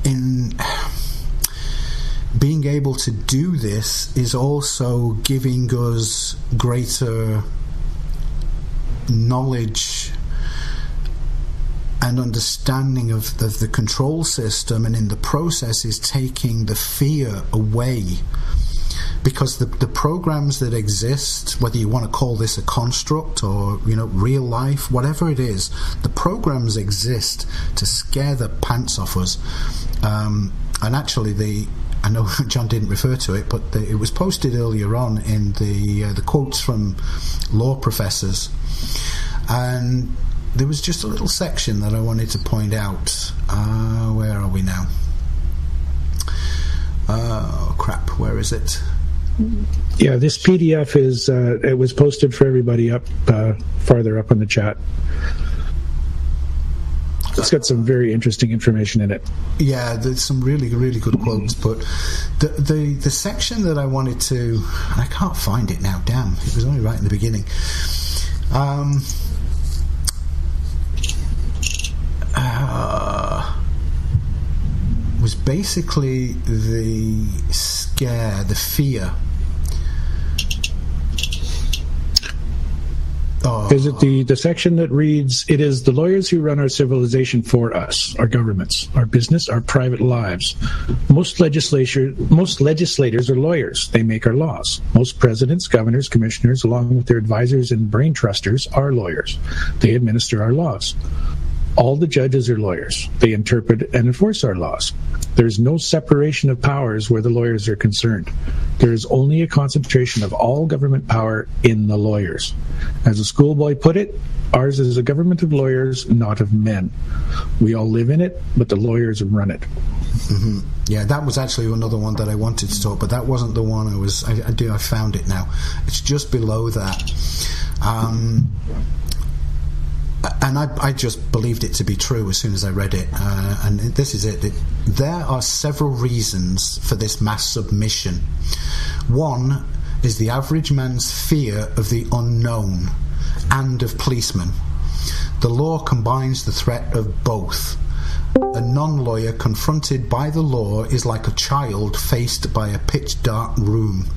in being able to do this is also giving us greater knowledge and understanding of the control system, and in the process is taking the fear away. Because the programs that exist, whether you want to call this a construct or real life, whatever it is, the programs exist to scare the pants off us. And actually, I know John didn't refer to it, but it was posted earlier on in the quotes from law professors, and there was just a little section that I wanted to point out. Where are we now? Oh crap! Where is it? Yeah, this PDF is it was posted for everybody up farther up on the chat. It's got some very interesting information in it. Yeah, there's some really, really good quotes, but the section that I wanted to, and I can't find it now, damn, it was only right in the beginning. Was basically the scare, the fear. Is it the section that reads, "It is the lawyers who run our civilization for us, our governments, our business, our private lives. Most legislators are lawyers. They make our laws. Most presidents, governors, commissioners, along with their advisors and brain trusters, are lawyers. They administer our laws. All the judges are lawyers. They interpret and enforce our laws. There is no separation of powers where the lawyers are concerned. There is only a concentration of all government power in the lawyers. As a schoolboy put it, ours is a government of lawyers, not of men. We all live in it, but the lawyers run it." Mm-hmm. Yeah, that was actually another one that I wanted to talk, but that wasn't the one I found it now. It's just below that. And I just believed it to be true as soon as I read it. And this is it. There are several reasons for this mass submission. One, is the average man's fear of the unknown and of policemen. The law combines the threat of both. A non-lawyer confronted by the law is like a child faced by a pitch-dark room.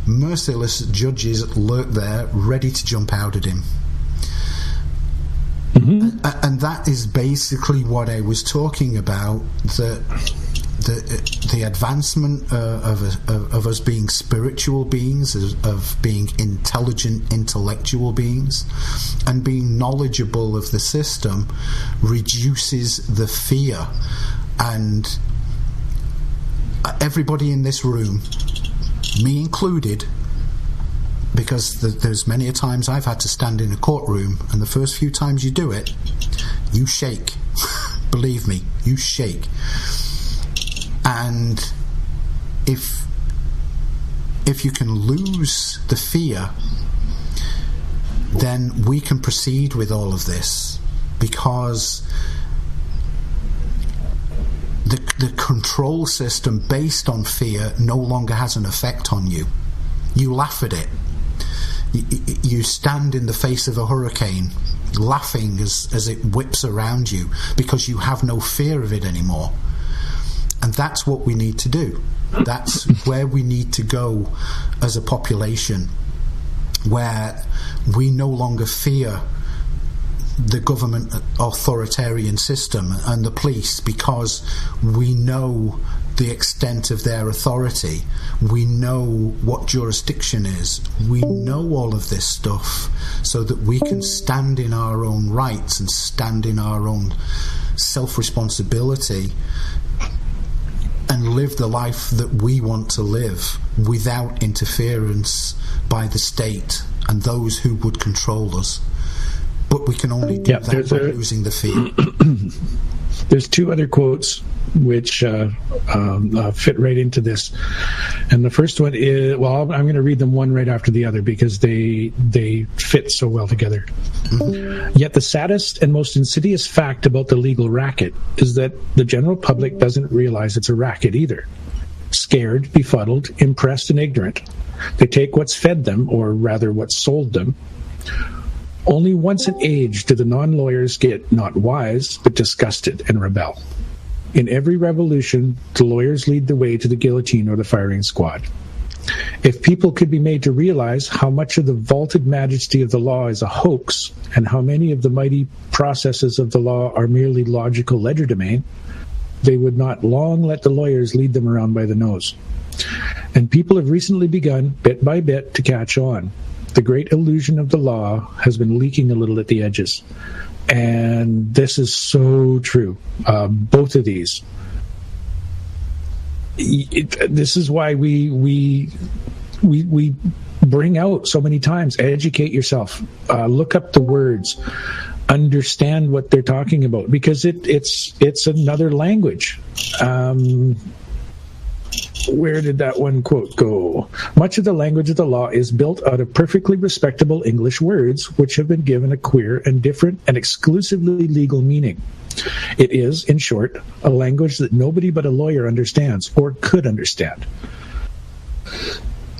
Merciless judges lurk there, ready to jump out at him. Mm-hmm. And that is basically what I was talking about, the advancement of us being spiritual beings, of being intelligent, intellectual beings, and being knowledgeable of the system reduces the fear. And everybody in this room, me included, because there's many a times I've had to stand in a courtroom, and the first few times you do it, you shake. Believe me, you shake. And if you can lose the fear, then we can proceed with all of this, because the control system based on fear no longer has an effect on you. You laugh at it. You stand in the face of a hurricane laughing as it whips around you, because you have no fear of it anymore. And that's what we need to do. That's where we need to go as a population, where we no longer fear the government authoritarian system and the police, because we know the extent of their authority. We know what jurisdiction is. We know all of this stuff, so that we can stand in our own rights and stand in our own self-responsibility and live the life that we want to live without interference by the state and those who would control us. But we can only do that by losing the fear. There's two other quotes which fit right into this. And the first one is, well, I'm going to read them one right after the other, because they fit so well together. Mm-hmm. Yet the saddest and most insidious fact about the legal racket is that the general public doesn't realize it's a racket either. Scared, befuddled, impressed, and ignorant, they take what's fed them, or rather what's sold them. Only once in age do the non-lawyers get not wise, but disgusted and rebel. In every revolution, the lawyers lead the way to the guillotine or the firing squad. If people could be made to realize how much of the vaulted majesty of the law is a hoax, and how many of the mighty processes of the law are merely logical legerdemain, they would not long let the lawyers lead them around by the nose. And people have recently begun, bit by bit, to catch on. The great illusion of the law has been leaking a little at the edges. And this is so true. Both of these. This is why we bring out so many times, educate yourself, look up the words, understand what they're talking about, because it's another language. Where did that one quote go? Much of the language of the law is built out of perfectly respectable English words, which have been given a queer and different and exclusively legal meaning. It is, in short, a language that nobody but a lawyer understands, or could understand.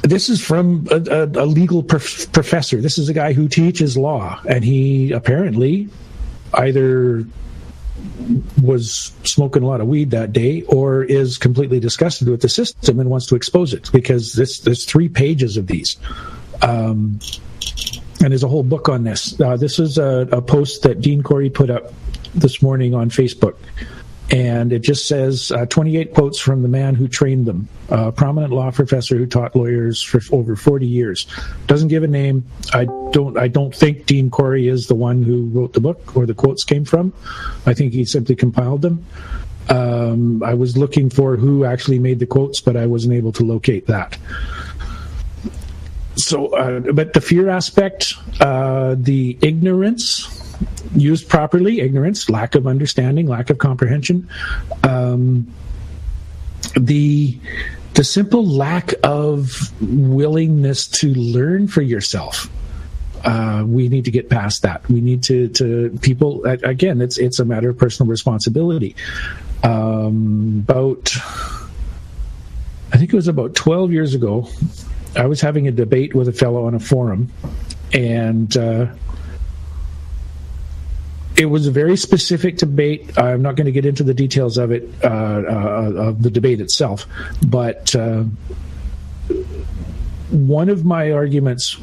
This is from a legal professor. This is a guy who teaches law, and he apparently either was smoking a lot of weed that day, or is completely disgusted with the system and wants to expose it, because there's 3 pages of these. And there's a whole book on this. This is a post that Dean Corey put up this morning on Facebook. And it just says 28 quotes from the man who trained them, a prominent law professor who taught lawyers for over 40 years. Doesn't give a name. I don't think Dean Corey is the one who wrote the book or the quotes came from. I think he simply compiled them. I was looking for who actually made the quotes, but I wasn't able to locate that. So, but the fear aspect, the ignorance, used properly, ignorance, lack of understanding, lack of comprehension, the simple lack of willingness to learn for yourself. We need to get past that. We need to people, again, it's a matter of personal responsibility. I think it was about 12 years ago, I was having a debate with a fellow on a forum, and it was a very specific debate. I'm not going to get into the details of it, of the debate itself, but one of my arguments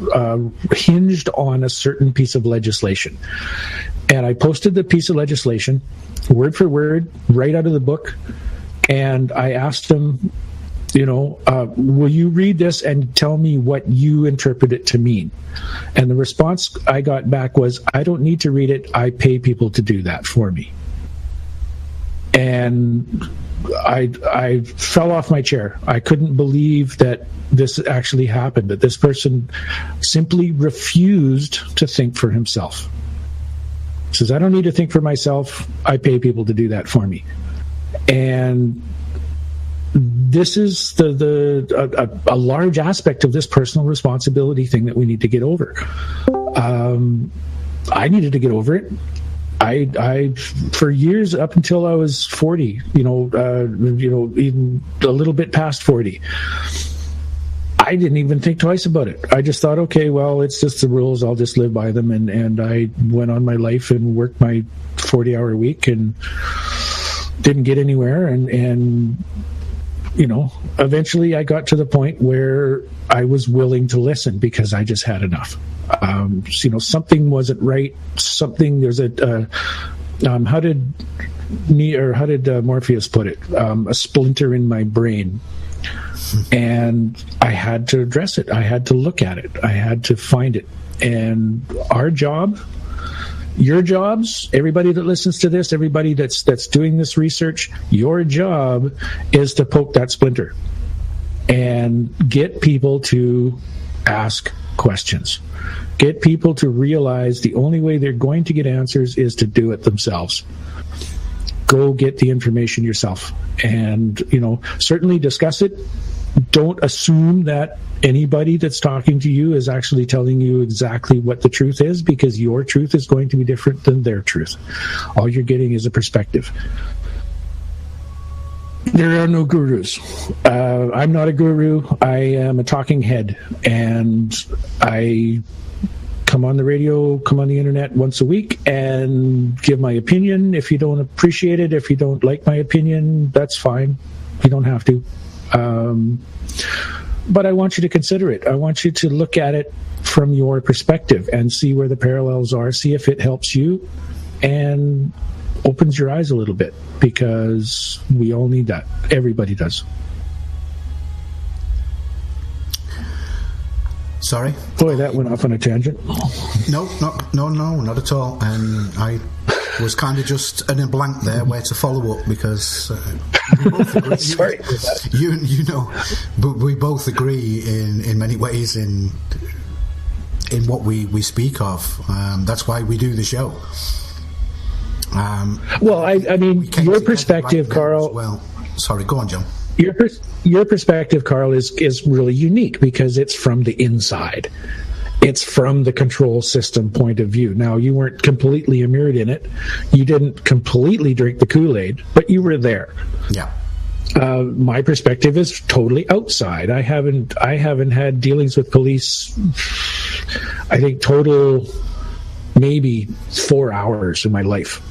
hinged on a certain piece of legislation. And I posted the piece of legislation, word for word, right out of the book, and I asked him, will you read this and tell me what you interpret it to mean? And the response I got back was, I don't need to read it. I pay people to do that for me. And I fell off my chair. I couldn't believe that this actually happened, that this person simply refused to think for himself. He says, I don't need to think for myself. I pay people to do that for me. And this is a large aspect of this personal responsibility thing that we need to get over. I needed to get over it. I for years up until I was 40, even a little bit past 40, I didn't even think twice about it. I just thought, okay, well, it's just the rules. I'll just live by them. And I went on my life and worked my 40-hour week and didn't get anywhere. And eventually I got to the point where I was willing to listen because I just had enough. Something wasn't right. There's how did Morpheus put it? A splinter in my brain. And I had to address it. I had to look at it. I had to find it. And our job, your jobs, everybody that listens to this, everybody that's doing this research, your job is to poke that splinter and get people to ask questions. Get people to realize the only way they're going to get answers is to do it themselves. Go get the information yourself. And, certainly discuss it. Don't assume that anybody that's talking to you is actually telling you exactly what the truth is, because your truth is going to be different than their truth. All you're getting is a perspective. There are no gurus. I'm not a guru. I am a talking head, and I come on the radio, come on the internet once a week and give my opinion. If you don't appreciate it, if you don't like my opinion, that's fine. You don't have to. But I want you to consider it. I want you to look at it from your perspective and see where the parallels are, see if it helps you and opens your eyes a little bit, because we all need that. Everybody does. Sorry? Boy, that went off on a tangent. No, not at all. And I was kind of just in a blank there where to follow up, because we both agree. Sorry. But we both agree in many ways in what we speak of. That's why we do the show. Well, I mean, your perspective, Carl. Well, sorry, go on, John. Your perspective, Carl, is really unique because it's from the inside. It's from the control system point of view. Now, you weren't completely immersed in it. You didn't completely drink the Kool-Aid, but you were there. Yeah. My perspective is totally outside. I haven't had dealings with police, I think total maybe 4 hours in my life.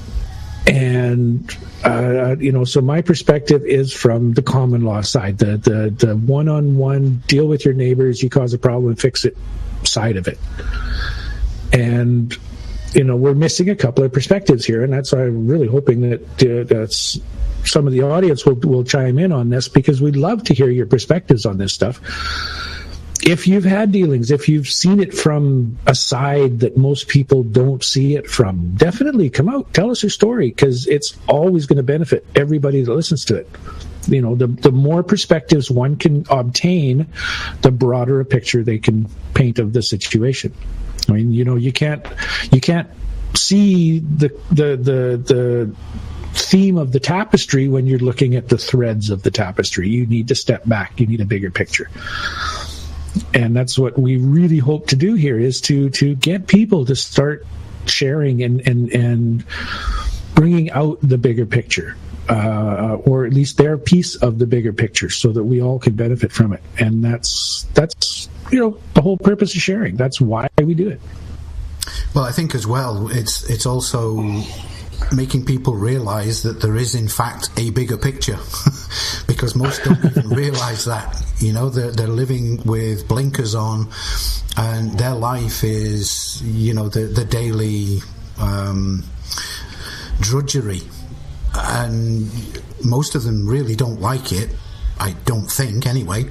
And so my perspective is from the common law side, the one-on-one deal with your neighbors, you cause a problem, fix it side of it. And we're missing a couple of perspectives here, and that's why I'm really hoping that some of the audience will chime in on this, because we'd love to hear your perspectives on this stuff. If you've had dealings, if you've seen it from a side that most people don't see it from, definitely come out, tell us your story, because it's always going to benefit everybody that listens to it. The more perspectives one can obtain, the broader a picture they can paint of the situation. I mean, you can't see the theme of the tapestry when you're looking at the threads of the tapestry. You need to step back. You need a bigger picture. And that's what we really hope to do here, is to get people to start sharing and bringing out the bigger picture, or at least their piece of the bigger picture, so that we all can benefit from it. And that's the whole purpose of sharing. That's why we do it. Well, I think as well, it's also making people realize that there is in fact a bigger picture, because most don't even realize that. They're living with blinkers on, and their life is the daily drudgery, and most of them really don't like it, I don't think anyway,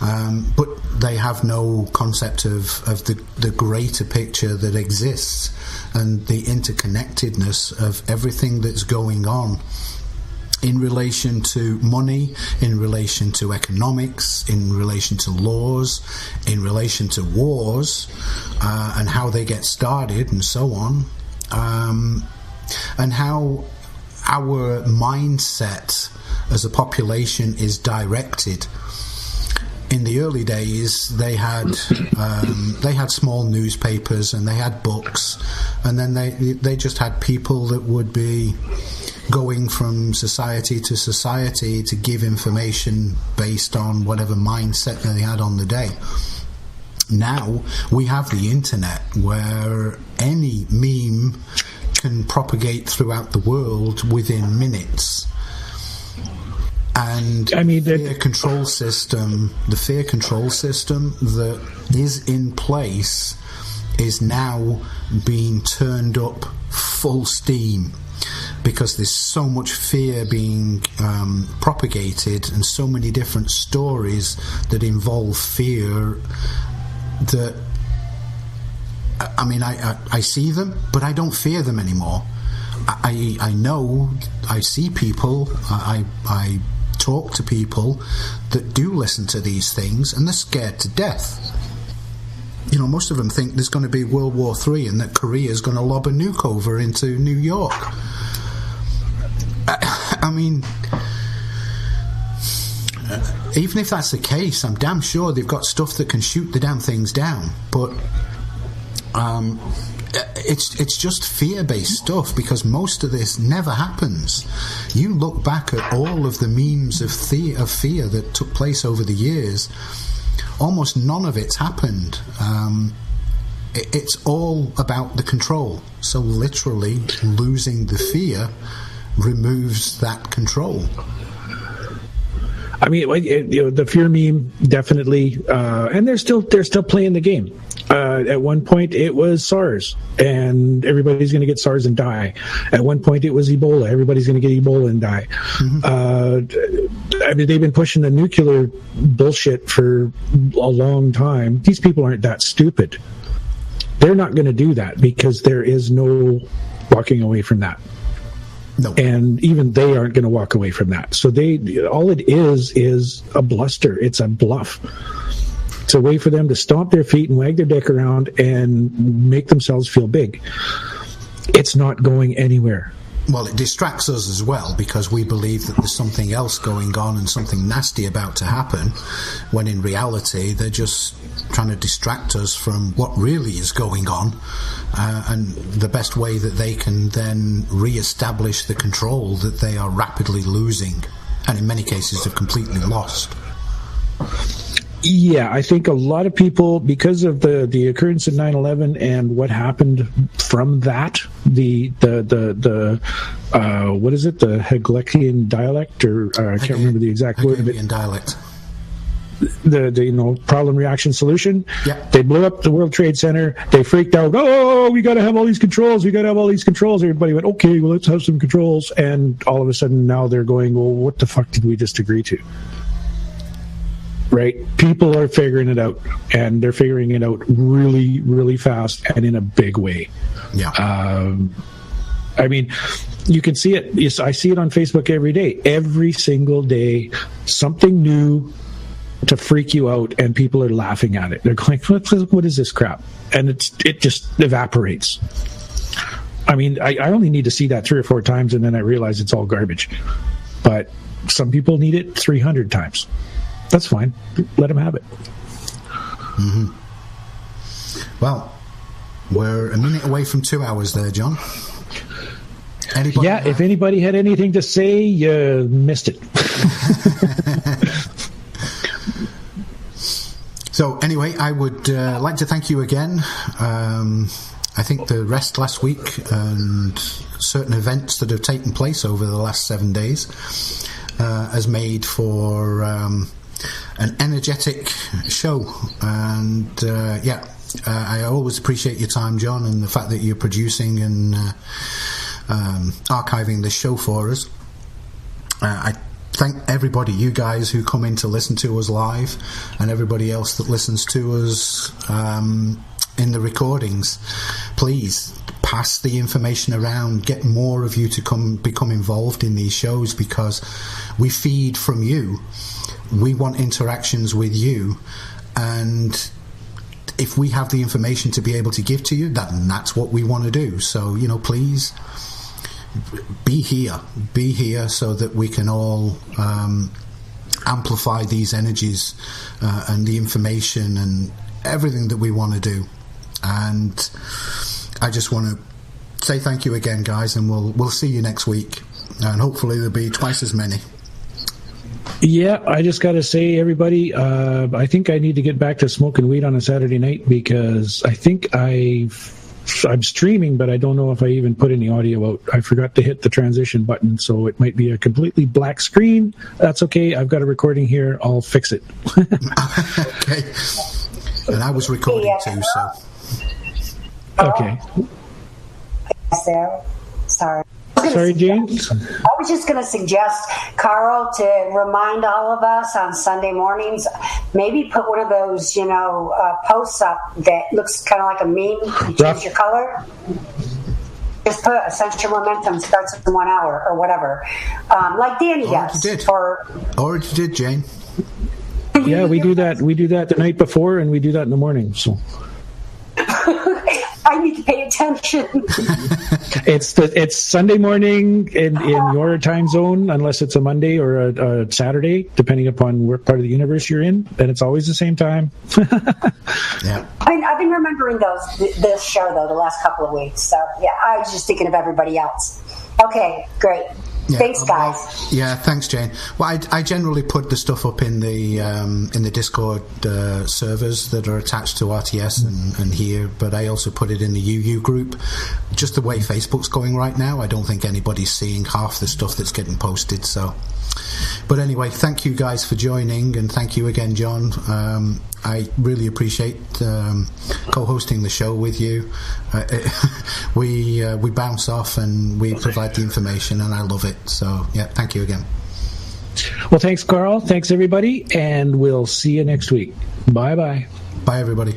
but they have no concept of the greater picture that exists and the interconnectedness of everything that's going on in relation to money, in relation to economics, in relation to laws, in relation to wars, and how they get started and so on, and how our mindset as a population is directed. In the early days, they had small newspapers and they had books, and then they just had people that would be going from society to society to give information based on whatever mindset that they had on the day. Now we have the internet, where any meme can propagate throughout the world within minutes. And the fear control system that is in place is now being turned up full steam, because there's so much fear being propagated, and so many different stories that involve fear, that I see them, but I don't fear them anymore. I know, I see people, I talk to people that do listen to these things, and they're scared to death. Most of them think there's going to be World War III and that Korea's going to lob a nuke over into New York. Even if that's the case, I'm damn sure they've got stuff that can shoot the damn things down. But it's just fear-based stuff, because most of this never happens. You look back at all of the memes of fear that took place over the years, almost none of it's happened. It's all about the control. So literally losing the fear removes that control. The fear meme definitely, and they're still playing the game. At one point, it was SARS, and everybody's going to get SARS and die. At one point, it was Ebola. Everybody's going to get Ebola and die. Mm-hmm. They've been pushing the nuclear bullshit for a long time. These people aren't that stupid. They're not going to do that, because there is no walking away from that. No. And even they aren't going to walk away from that. So all it is a bluster. It's a bluff. It's a way for them to stomp their feet and wag their dick around and make themselves feel big. It's not going anywhere. Well, it distracts us as well, because we believe that there's something else going on and something nasty about to happen, when in reality they're just trying to distract us from what really is going on, and the best way that they can then re-establish the control that they are rapidly losing, and in many cases have completely lost. Yeah, I think a lot of people, because of the occurrence of 9/11 and what happened from that, the what is it, the Hegelian dialect, or I can't remember the exact word of it. Hegelian dialect. The problem, reaction, solution. Yeah. They blew up the World Trade Center. They freaked out. Oh, we got to have all these controls. Everybody went, okay, well, let's have some controls. And all of a sudden now they're going, well, what the fuck did we just agree to? Right? People are figuring it out, and they're figuring it out really, really fast and in a big way. Yeah. You can see it. Yes, I see it on Facebook every day. Every single day, something new to freak you out, and people are laughing at it. They're going, what is this crap? And it just evaporates. I only need to see that 3 or 4 times, and then I realize it's all garbage. But some people need it 300 times. That's fine. Let them have it. Mm-hmm. Well, we're a minute away from 2 hours there, John. Anybody? Yeah, if anybody had anything to say, you missed it. So anyway, I would like to thank you again. I think the rest last week and certain events that have taken place over the last 7 days has made for an energetic show. And I always appreciate your time, John, and the fact that you're producing and archiving this show for us. I thank everybody, you guys who come in to listen to us live, and everybody else that listens to us in the recordings. Please pass the information around, get more of you to become involved in these shows, because we feed from you. We want interactions with you, and if we have the information to be able to give to you, that's what we want to do. So, please be here so that we can all amplify these energies and the information and everything that we want to do. And I just want to say thank you again, guys, and we'll see you next week, and hopefully there'll be twice as many. Yeah, I just got to say, everybody, I think I need to get back to smoking weed on a Saturday night, because I think I'm streaming, but I don't know if I even put any audio out. I forgot to hit the transition button, so it might be a completely black screen. That's okay. I've got a recording here. I'll fix it. Okay. And I was recording too, so. Okay. Sorry, James? I was just going to suggest, Carl, to remind all of us on Sunday mornings, maybe put one of those, posts up that looks kind of like a meme. You change your color. Just put Essential Momentum starts in 1 hour or whatever. Like Danny does. Already did, Jane. Yeah, we do that. We do that the night before, and we do that in the morning. So I need to pay attention. It's Sunday morning in your time zone, unless it's a Monday or a Saturday, depending upon what part of the universe you're in. And it's always the same time. Yeah. I've been remembering this show though the last couple of weeks. So yeah, I was just thinking of everybody else. Okay, great. Yeah, thanks, guys. Yeah, thanks, Jane. Well, I generally put the stuff up in the Discord servers that are attached to RTS and here, but I also put it in the UU group. Just the way Facebook's going right now, I don't think anybody's seeing half the stuff that's getting posted. So, but anyway, thank you guys for joining, and thank you again, John. I really appreciate co-hosting the show with you. We bounce off and we provide the information, and I love it. So, yeah, thank you again. Well, thanks, Carl. Thanks, everybody, and we'll see you next week. Bye-bye. Bye, everybody.